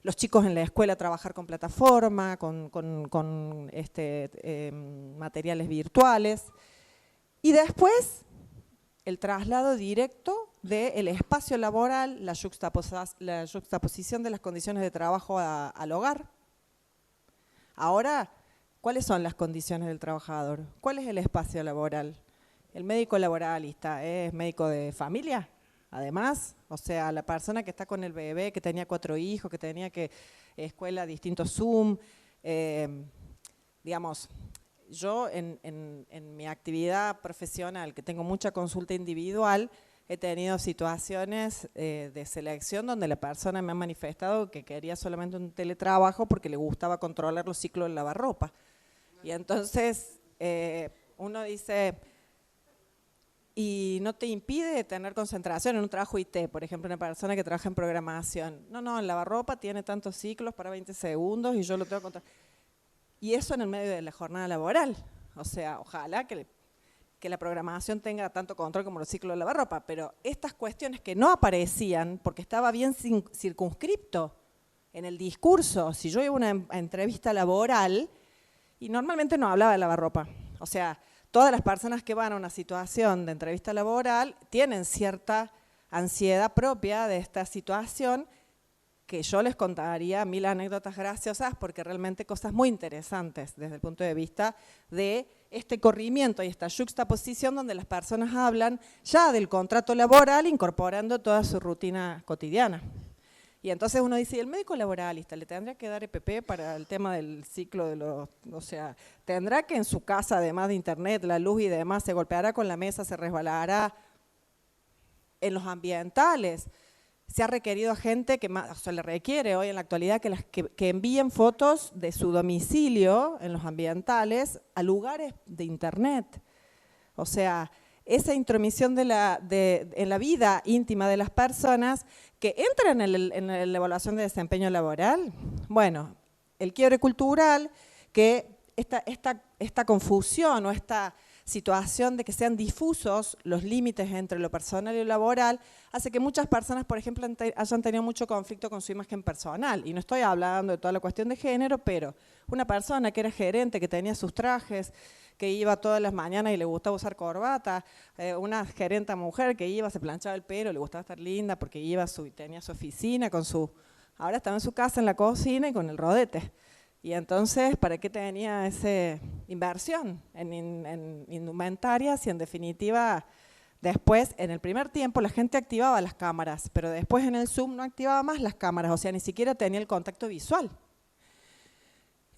los chicos en la escuela trabajar con plataforma, con materiales virtuales. Y después, el traslado directo del espacio laboral, la juxtaposición de las condiciones de trabajo al hogar. Ahora, ¿cuáles son las condiciones del trabajador? ¿Cuál es el espacio laboral? ¿El médico laboralista es médico de familia? Además, o sea, la persona que está con el bebé, que tenía 4 hijos, que tenía que escuela distintos Zoom, digamos, yo en mi actividad profesional, que tengo mucha consulta individual, he tenido situaciones de selección donde la persona me ha manifestado que quería solamente un teletrabajo porque le gustaba controlar los ciclos del lavarropa. Y entonces uno dice, ¿y no te impide tener concentración en un trabajo IT? Por ejemplo, una persona que trabaja en programación. No, el lavarropa tiene tantos ciclos para 20 segundos y yo lo tengo que controlar. Y eso en el medio de la jornada laboral. O sea, ojalá que la programación tenga tanto control como los ciclos de lavarropa, pero estas cuestiones que no aparecían, porque estaba bien circunscripto en el discurso, si yo iba a una entrevista laboral, y normalmente no hablaba de lavarropa, o sea, todas las personas que van a una situación de entrevista laboral tienen cierta ansiedad propia de esta situación, que yo les contaría 1000 anécdotas graciosas, porque realmente cosas muy interesantes desde el punto de vista de este corrimiento y esta juxtaposición donde las personas hablan ya del contrato laboral incorporando toda su rutina cotidiana. Y entonces uno dice, ¿y el médico laboralista le tendrá que dar EPP para el tema del ciclo de los, o sea, tendrá que en su casa, además de internet, la luz y demás, se golpeará con la mesa, se resbalará? En los ambientales, se ha requerido a gente que más, o sea, le requiere hoy en la actualidad que envíen fotos de su domicilio en los ambientales a lugares de internet. O sea, esa intromisión en la vida íntima de las personas que entran en la evaluación de desempeño laboral. Bueno, el quiebre cultural, que esta confusión o esta situación de que sean difusos los límites entre lo personal y lo laboral, hace que muchas personas, por ejemplo, hayan tenido mucho conflicto con su imagen personal. Y no estoy hablando de toda la cuestión de género, pero una persona que era gerente, que tenía sus trajes, que iba todas las mañanas y le gustaba usar corbata, una gerenta mujer que iba, se planchaba el pelo, le gustaba estar linda porque iba tenía su oficina, ahora estaba en su casa, en la cocina y con el rodete. Y entonces, ¿para qué tenía esa inversión en indumentaria si en definitiva después, en el primer tiempo, la gente activaba las cámaras, pero después en el Zoom no activaba más las cámaras, o sea, ni siquiera tenía el contacto visual?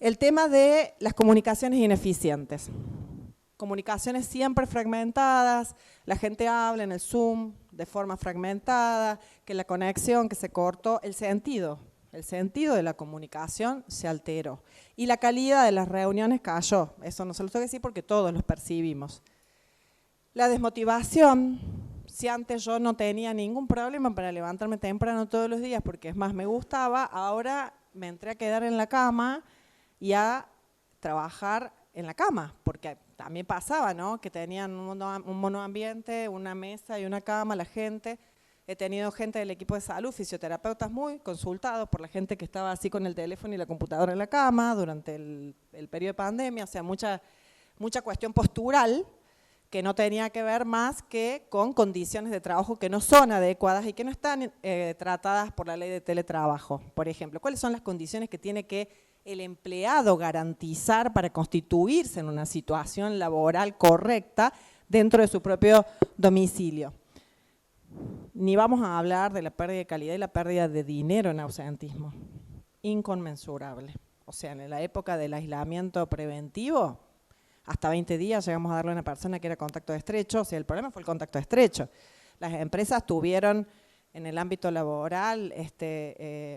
El tema de las comunicaciones ineficientes. Comunicaciones siempre fragmentadas, la gente habla en el Zoom de forma fragmentada, que la conexión, que se cortó, el sentido de la comunicación se alteró. Y la calidad de las reuniones cayó, eso no se lo tengo que decir porque todos los percibimos. La desmotivación, si antes yo no tenía ningún problema para levantarme temprano todos los días porque es más me gustaba, ahora me entré a quedar en la cama y a trabajar en la cama, porque también pasaba, ¿no?, que tenían un monoambiente, una mesa y una cama, la gente. He tenido gente del equipo de salud, fisioterapeutas muy consultados por la gente que estaba así con el teléfono y la computadora en la cama durante el periodo de pandemia, o sea, mucha cuestión postural que no tenía que ver más que con condiciones de trabajo que no son adecuadas y que no están tratadas por la ley de teletrabajo. Por ejemplo, ¿cuáles son las condiciones que tiene que el empleado garantizar para constituirse en una situación laboral correcta dentro de su propio domicilio? Ni vamos a hablar de la pérdida de calidad y la pérdida de dinero en ausentismo. Inconmensurable. O sea, en la época del aislamiento preventivo, hasta 20 días llegamos a darle a una persona que era contacto estrecho, o sea, el problema fue el contacto estrecho. Las empresas tuvieron en el ámbito laboral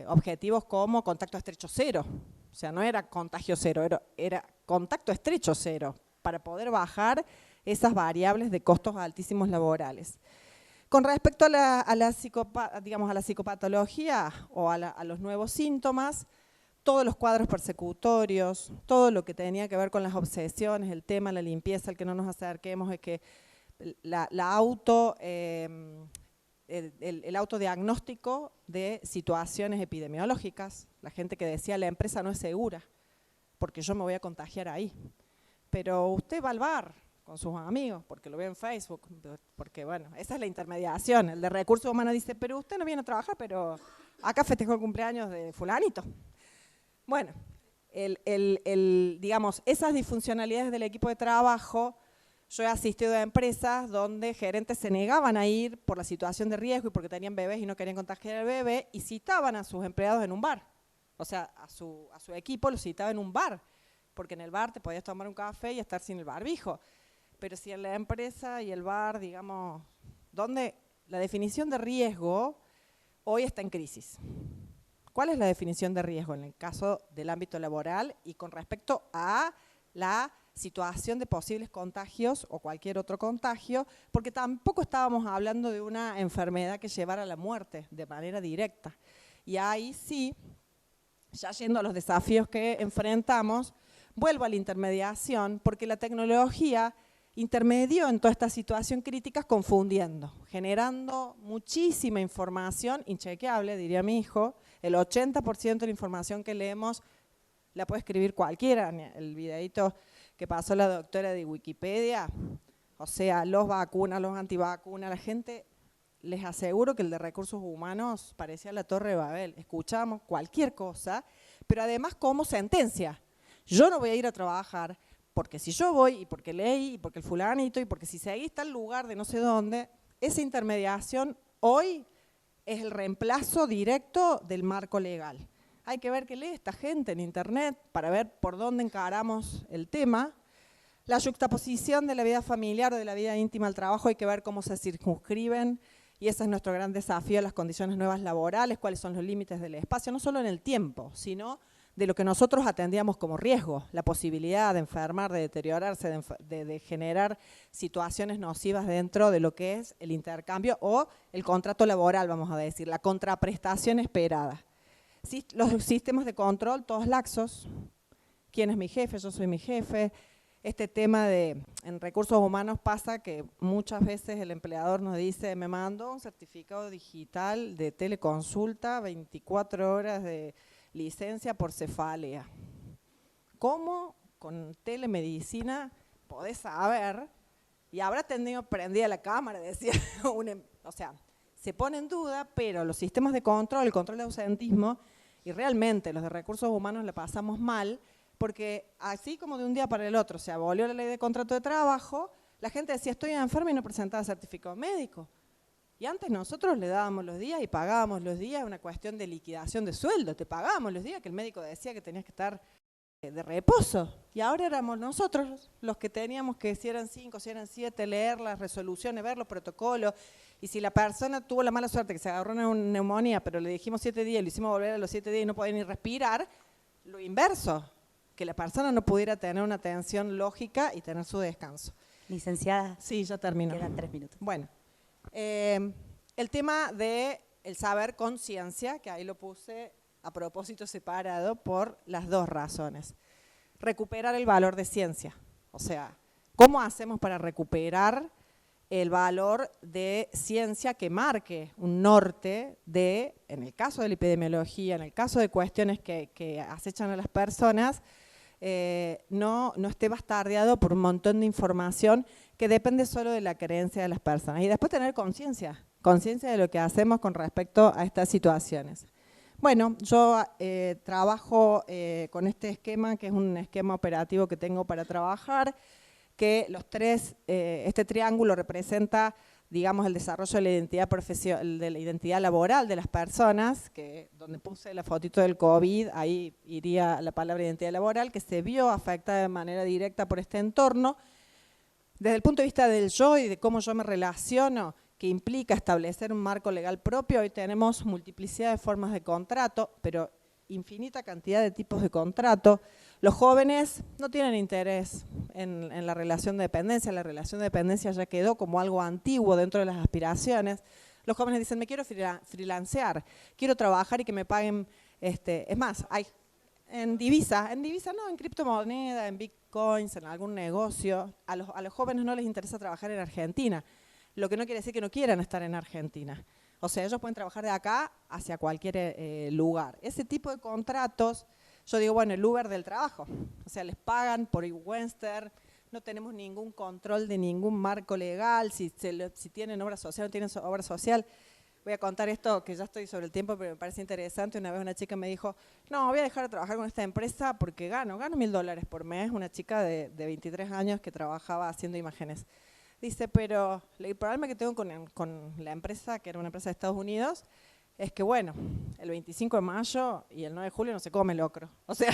objetivos como contacto estrecho cero. O sea, no era contagio cero, era contacto estrecho cero, para poder bajar esas variables de costos altísimos laborales. Con respecto a la psicopatología o a los nuevos síntomas, todos los cuadros persecutorios, todo lo que tenía que ver con las obsesiones, el tema, la limpieza, el que no nos acerquemos, es que la el autodiagnóstico de situaciones epidemiológicas. La gente que decía la empresa no es segura porque yo me voy a contagiar ahí. Pero usted va al bar con sus amigos porque lo ve en Facebook, porque bueno, esa es la intermediación. El de recursos humanos dice, pero usted no viene a trabajar, pero acá festejó el cumpleaños de fulanito. Bueno, digamos, esas disfuncionalidades del equipo de trabajo. Yo he asistido a empresas donde gerentes se negaban a ir por la situación de riesgo y porque tenían bebés y no querían contagiar al bebé y citaban a sus empleados en un bar. O sea, a su equipo lo citaban en un bar, porque en el bar te podías tomar un café y estar sin el barbijo. Pero si en la empresa y el bar, digamos, donde la definición de riesgo hoy está en crisis. ¿Cuál es la definición de riesgo en el caso del ámbito laboral y con respecto a la situación de posibles contagios o cualquier otro contagio? Porque tampoco estábamos hablando de una enfermedad que llevara a la muerte de manera directa. Y ahí sí, ya yendo a los desafíos que enfrentamos, vuelvo a la intermediación, porque la tecnología intermedió en toda esta situación crítica confundiendo, generando muchísima información inchequeable, diría mi hijo. El 80% de la información que leemos la puede escribir cualquiera. El videito que pasó la doctora de Wikipedia, o sea, los vacunas, los antivacunas, la gente, les aseguro que el de recursos humanos parecía la Torre de Babel. Escuchamos cualquier cosa, pero además como sentencia. Yo no voy a ir a trabajar porque si yo voy y porque leí y porque el fulanito y porque si seguís tal lugar de no sé dónde, esa intermediación hoy es el reemplazo directo del marco legal. Hay que ver qué lee esta gente en internet para ver por dónde encaramos el tema. La yuxtaposición de la vida familiar o de la vida íntima al trabajo, hay que ver cómo se circunscriben, y ese es nuestro gran desafío, las condiciones nuevas laborales, cuáles son los límites del espacio, no solo en el tiempo, sino de lo que nosotros atendíamos como riesgo, la posibilidad de enfermar, de deteriorarse, de generar situaciones nocivas dentro de lo que es el intercambio o el contrato laboral, vamos a decir, la contraprestación esperada. Los sistemas de control, todos laxos. ¿Quién es mi jefe? Yo soy mi jefe. Este tema de, en recursos humanos pasa que muchas veces el empleador nos dice, me mandó un certificado digital de teleconsulta, 24 horas de licencia por cefalea. ¿Cómo con telemedicina podés saber? Y habrá tenido prendida la cámara, decía o sea, se pone en duda, pero los sistemas de control, el control de ausentismo, y realmente los de recursos humanos le pasamos mal, porque así como de un día para el otro se abolió la ley de contrato de trabajo, la gente decía estoy enferma y no presentaba certificado médico. Y antes nosotros le dábamos los días y pagábamos los días, una cuestión de liquidación de sueldo, te pagábamos los días que el médico decía que tenías que estar de reposo. Y ahora éramos nosotros los que teníamos que, si eran 5, si eran 7, leer las resoluciones, ver los protocolos. Y si la persona tuvo la mala suerte que se agarró una neumonía, pero le dijimos 7 días y lo hicimos volver a los 7 días y no podía ni respirar, lo inverso, que la persona no pudiera tener una atención lógica y tener su descanso. Licenciada. Sí, ya termino. Quedan 3 minutos. Bueno, el tema del saber con ciencia, que ahí lo puse a propósito separado por las dos razones. Recuperar el valor de ciencia, o sea, ¿cómo hacemos para recuperar el valor de ciencia que marque un norte de, en el caso de la epidemiología, en el caso de cuestiones que acechan a las personas, no esté bastardeado por un montón de información que depende solo de la creencia de las personas? Y después tener conciencia de lo que hacemos con respecto a estas situaciones. Bueno, yo trabajo con este esquema, que es un esquema operativo que tengo para trabajar, que este triángulo representa, digamos, el desarrollo de la identidad profesional, de la identidad laboral de las personas, que donde puse la fotito del COVID, ahí iría la palabra identidad laboral, que se vio afectada de manera directa por este entorno. Desde el punto de vista del yo y de cómo yo me relaciono, que implica establecer un marco legal propio, hoy tenemos multiplicidad de formas de contrato, pero infinita cantidad de tipos de contrato. Los jóvenes no tienen interés en la relación de dependencia, la relación de dependencia ya quedó como algo antiguo dentro de las aspiraciones. Los jóvenes dicen, me quiero freelancear, quiero trabajar y que me paguen, es más, hay en divisa no, en criptomoneda, en bitcoins, en algún negocio. A los jóvenes no les interesa trabajar en Argentina, lo que no quiere decir que no quieran estar en Argentina. O sea, ellos pueden trabajar de acá hacia cualquier lugar. Ese tipo de contratos, yo digo, bueno, el Uber del trabajo. O sea, les pagan por Webster, no tenemos ningún control de ningún marco legal, si tienen obra social o no tienen obra social. Voy a contar esto, que ya estoy sobre el tiempo, pero me parece interesante. Una vez una chica me dijo, no, voy a dejar de trabajar con esta empresa porque gano $1.000 por mes. Una chica de 23 años que trabajaba haciendo imágenes. Dice, pero el problema que tengo con la empresa, que era una empresa de Estados Unidos, es que, bueno, el 25 de mayo y el 9 de julio no se come locro. O sea,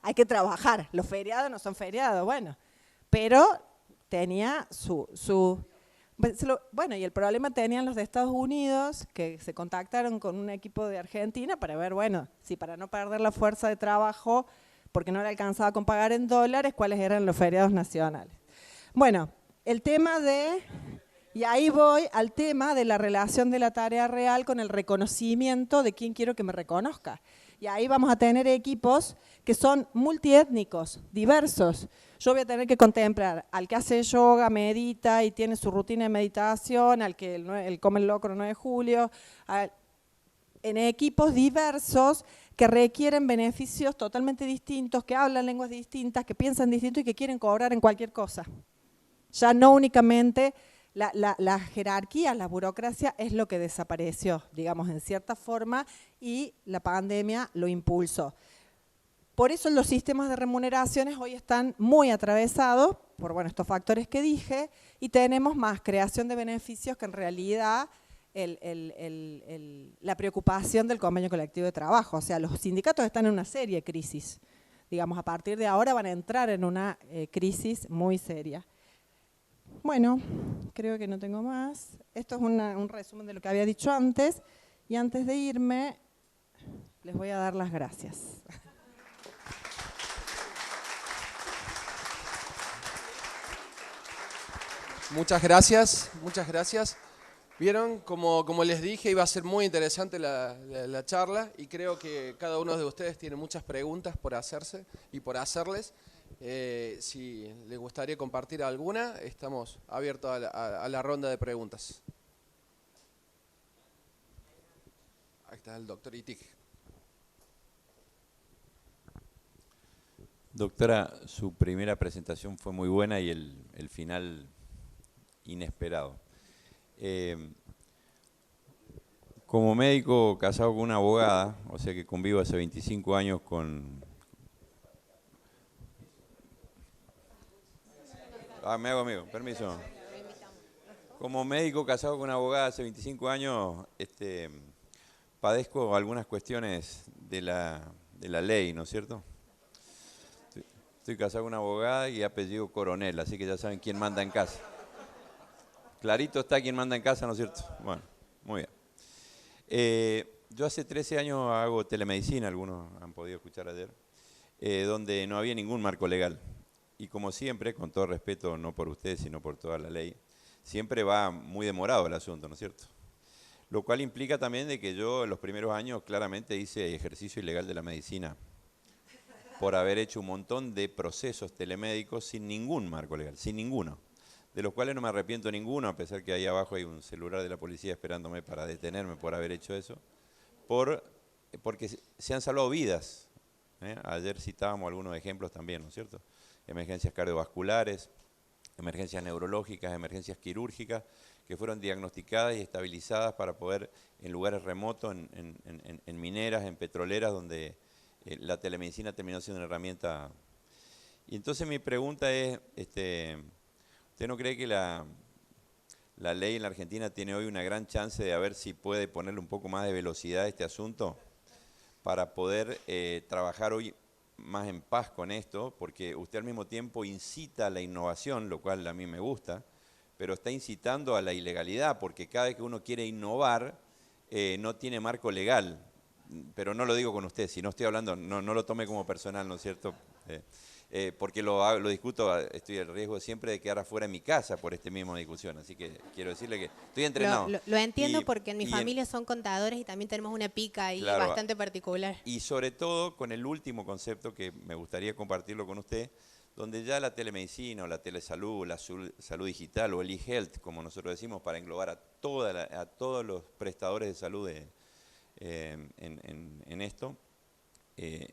hay que trabajar. Los feriados no son feriados, bueno. Pero tenía bueno, y el problema tenían los de Estados Unidos, que se contactaron con un equipo de Argentina para ver, bueno, si para no perder la fuerza de trabajo, porque no le alcanzaba con pagar en dólares, cuáles eran los feriados nacionales. Bueno, el tema y ahí voy al tema de la relación de la tarea real con el reconocimiento de quién quiero que me reconozca. Y ahí vamos a tener equipos que son multiétnicos, diversos. Yo voy a tener que contemplar al que hace yoga, medita y tiene su rutina de meditación, al que el come el locro el 9 de julio, en equipos diversos que requieren beneficios totalmente distintos, que hablan lenguas distintas, que piensan distinto y que quieren cobrar en cualquier cosa. Ya no únicamente la jerarquía, la burocracia es lo que desapareció, digamos, en cierta forma, y la pandemia lo impulsó. Por eso los sistemas de remuneraciones hoy están muy atravesados por estos factores que dije, y tenemos más creación de beneficios que en realidad la preocupación del convenio colectivo de trabajo. O sea, los sindicatos están en una seria crisis. Digamos, a partir de ahora van a entrar en una crisis muy seria. Bueno, creo que no tengo más. Esto es un resumen de lo que había dicho antes. Y antes de irme, les voy a dar las gracias. Muchas gracias, muchas gracias. Vieron, como les dije, iba a ser muy interesante la charla, y creo que cada uno de ustedes tiene muchas preguntas por hacerse y por hacerles. Si les gustaría compartir alguna, estamos abiertos a la ronda de preguntas. Ahí está el doctor Itig. Doctora, su primera presentación fue muy buena y el final inesperado. Como médico casado con una abogada, o sea que convivo hace 25 años con... me hago amigo, permiso. Como médico casado con una abogada hace 25 años, padezco algunas cuestiones de la ley, ¿no es cierto? Estoy casado con una abogada y apellido Coronel, así que ya saben quién manda en casa. Clarito está quién manda en casa, ¿no es cierto? Bueno, muy bien. Yo hace 13 años hago telemedicina, algunos han podido escuchar ayer, donde no había ningún marco legal. Y como siempre, con todo respeto, no por ustedes, sino por toda la ley, siempre va muy demorado el asunto, ¿no es cierto? Lo cual implica también de que yo en los primeros años claramente hice ejercicio ilegal de la medicina por haber hecho un montón de procesos telemédicos sin ningún marco legal, sin ninguno, de los cuales no me arrepiento ninguno, a pesar que ahí abajo hay un celular de la policía esperándome para detenerme por haber hecho eso, porque se han salvado vidas. Ayer citábamos algunos ejemplos también, ¿no es cierto? Emergencias cardiovasculares, emergencias neurológicas, emergencias quirúrgicas, que fueron diagnosticadas y estabilizadas para poder, en lugares remotos, en mineras, en petroleras, donde la telemedicina terminó siendo una herramienta. Y entonces mi pregunta es, ¿usted no cree que la ley en la Argentina tiene hoy una gran chance de a ver si puede ponerle un poco más de velocidad a este asunto para poder trabajar hoy más en paz con esto? Porque usted al mismo tiempo incita a la innovación, lo cual a mí me gusta, pero está incitando a la ilegalidad, porque cada vez que uno quiere innovar, no tiene marco legal. Pero no lo digo con usted, si no estoy hablando, no lo tome como personal, ¿no es cierto? Porque lo discuto, estoy al riesgo siempre de quedar afuera de mi casa por esta misma discusión, así que quiero decirle que estoy entrenado. Lo entiendo, porque en mi familia son contadores y también tenemos una pica ahí, claro, bastante particular. Y sobre todo con el último concepto que me gustaría compartirlo con usted, donde ya la telemedicina o la telesalud, la salud digital o el e-health, como nosotros decimos, para englobar a todos los prestadores de salud en esto,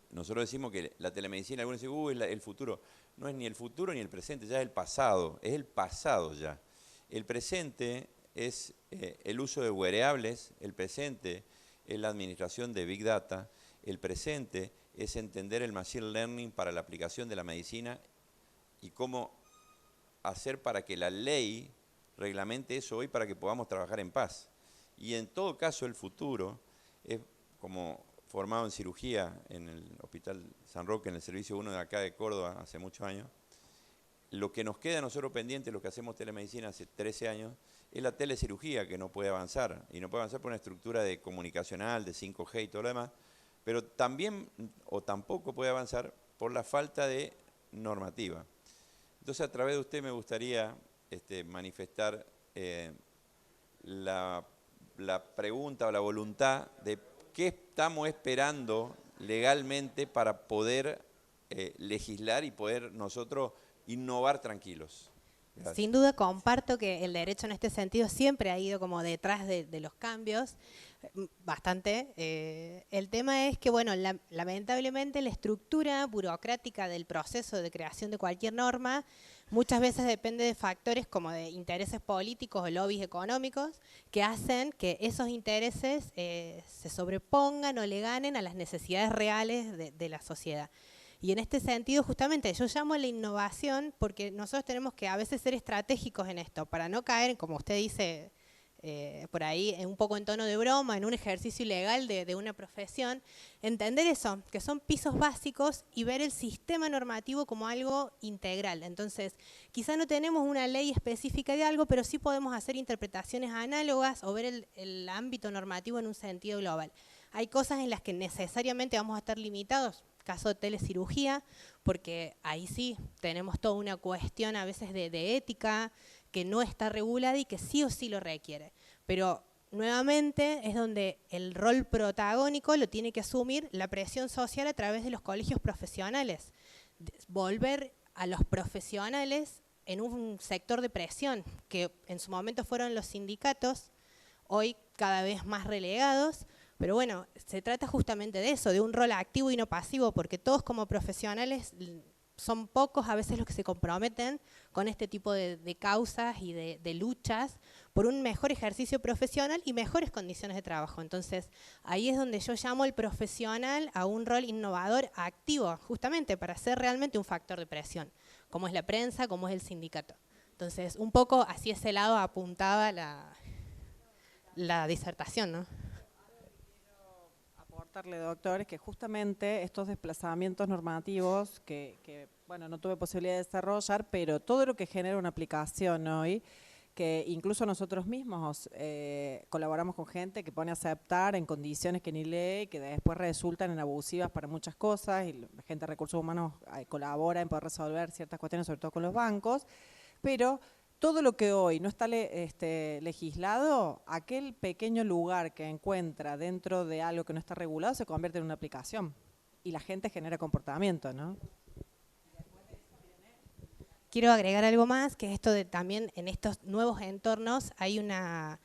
nosotros decimos que la telemedicina, algunos dicen, es el futuro. No es ni el futuro ni el presente, ya es el pasado ya. El presente es el uso de wearables, el presente es la administración de Big Data, el presente es entender el Machine Learning para la aplicación de la medicina y cómo hacer para que la ley reglamente eso hoy para que podamos trabajar en paz. Y en todo caso el futuro es como formado en cirugía en el Hospital San Roque, en el Servicio 1 de acá de Córdoba, hace muchos años. Lo que nos queda a nosotros pendiente, lo que hacemos telemedicina hace 13 años, es la telecirugía que no puede avanzar. Y no puede avanzar por una estructura de comunicacional, de 5G y todo lo demás, pero también o tampoco puede avanzar por la falta de normativa. Entonces, a través de usted me gustaría manifestar la pregunta o la voluntad de qué estamos esperando legalmente para poder legislar y poder nosotros innovar tranquilos. Gracias. Sin duda comparto que el derecho en este sentido siempre ha ido como detrás de los cambios, bastante. El tema es que, bueno, lamentablemente la estructura burocrática del proceso de creación de cualquier norma muchas veces depende de factores como de intereses políticos o lobbies económicos que hacen que esos intereses se sobrepongan o le ganen a las necesidades reales de la sociedad. Y en este sentido, justamente, yo llamo a la innovación porque nosotros tenemos que a veces ser estratégicos en esto, para no caer, como usted dice, por ahí, un poco en tono de broma, en un ejercicio ilegal de una profesión, entender eso, que son pisos básicos y ver el sistema normativo como algo integral. Entonces, quizá no tenemos una ley específica de algo, pero sí podemos hacer interpretaciones análogas o ver el ámbito normativo en un sentido global. Hay cosas en las que necesariamente vamos a estar limitados, caso de telecirugía, porque ahí sí tenemos toda una cuestión a veces de ética que no está regulada y que sí o sí lo requiere. Pero nuevamente es donde el rol protagónico lo tiene que asumir la presión social a través de los colegios profesionales. Volver a los profesionales en un sector de presión, que en su momento fueron los sindicatos, hoy cada vez más relegados. Pero bueno, se trata justamente de eso, de un rol activo y no pasivo, porque todos como profesionales son pocos a veces los que se comprometen con este tipo de causas y de luchas por un mejor ejercicio profesional y mejores condiciones de trabajo. Entonces, ahí es donde yo llamo al profesional a un rol innovador activo, justamente para ser realmente un factor de presión, como es la prensa, como es el sindicato. Entonces, un poco hacia ese lado apuntaba la disertación, ¿no? Doctor, es que justamente estos desplazamientos normativos que bueno, no tuve posibilidad de desarrollar, pero todo lo que genera una aplicación hoy, que incluso nosotros mismos colaboramos con gente que pone a aceptar en condiciones que ni lee, que después resultan en abusivas para muchas cosas, y la gente de recursos humanos colabora en poder resolver ciertas cuestiones, sobre todo con los bancos, pero todo lo que hoy no está legislado, aquel pequeño lugar que encuentra dentro de algo que no está regulado se convierte en una aplicación y la gente genera comportamiento, ¿no? Quiero agregar algo más, que esto de también en estos nuevos entornos hay una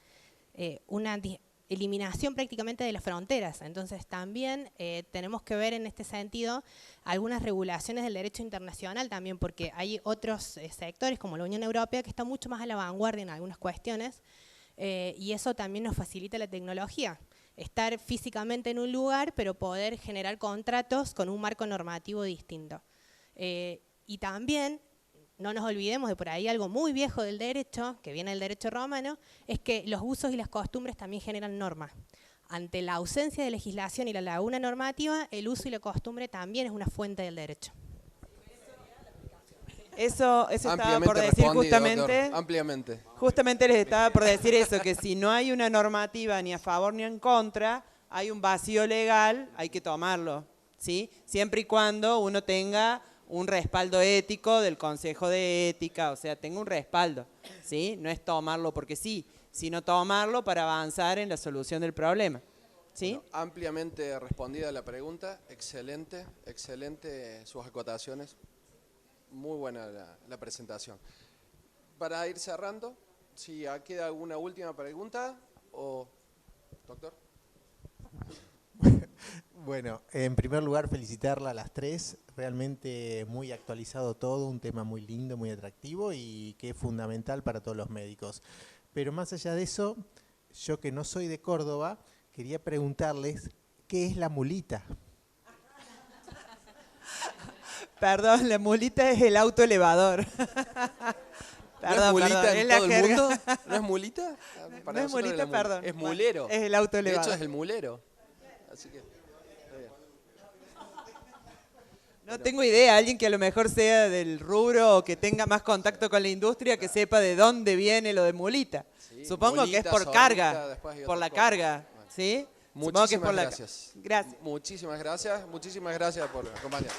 eliminación prácticamente de las fronteras. Entonces también tenemos que ver en este sentido algunas regulaciones del derecho internacional también, porque hay otros sectores como la Unión Europea que están mucho más a la vanguardia en algunas cuestiones y eso también nos facilita la tecnología. Estar físicamente en un lugar, pero poder generar contratos con un marco normativo distinto. Y también no nos olvidemos de por ahí algo muy viejo del derecho, que viene del derecho romano, es que los usos y las costumbres también generan normas. Ante la ausencia de legislación y la laguna normativa, el uso y la costumbre también es una fuente del derecho. Eso estaba por decir justamente. Doctor, ampliamente. Justamente les estaba por decir eso, que si no hay una normativa ni a favor ni en contra, hay un vacío legal, hay que tomarlo, ¿sí? Siempre y cuando uno tenga un respaldo ético del Consejo de Ética, o sea, tenga un respaldo, ¿sí? No es tomarlo porque sí, sino tomarlo para avanzar en la solución del problema, ¿sí? Bueno, ampliamente respondida la pregunta, excelente sus acotaciones. muy buena la presentación. Para ir cerrando, si queda alguna última pregunta, o doctor. Bueno, en primer lugar felicitarla a las tres, realmente muy actualizado todo, un tema muy lindo, muy atractivo y que es fundamental para todos los médicos. Pero más allá de eso, yo que no soy de Córdoba, quería preguntarles, ¿qué es la mulita? Perdón, la mulita es el auto elevador. Perdón, ¿no es mulita en todo el mundo? ¿No es mulita? No es mulita, perdón. Es mulero. Es el auto elevador. De hecho, es el mulero. Así que, no tengo idea, alguien que a lo mejor sea del rubro o que tenga más contacto con la industria, que sepa de dónde viene lo de mulita. Sí, supongo mulita, que es por carga, por la carga, ¿sí? Muchísimas gracias. Gracias. Muchísimas gracias por acompañarnos.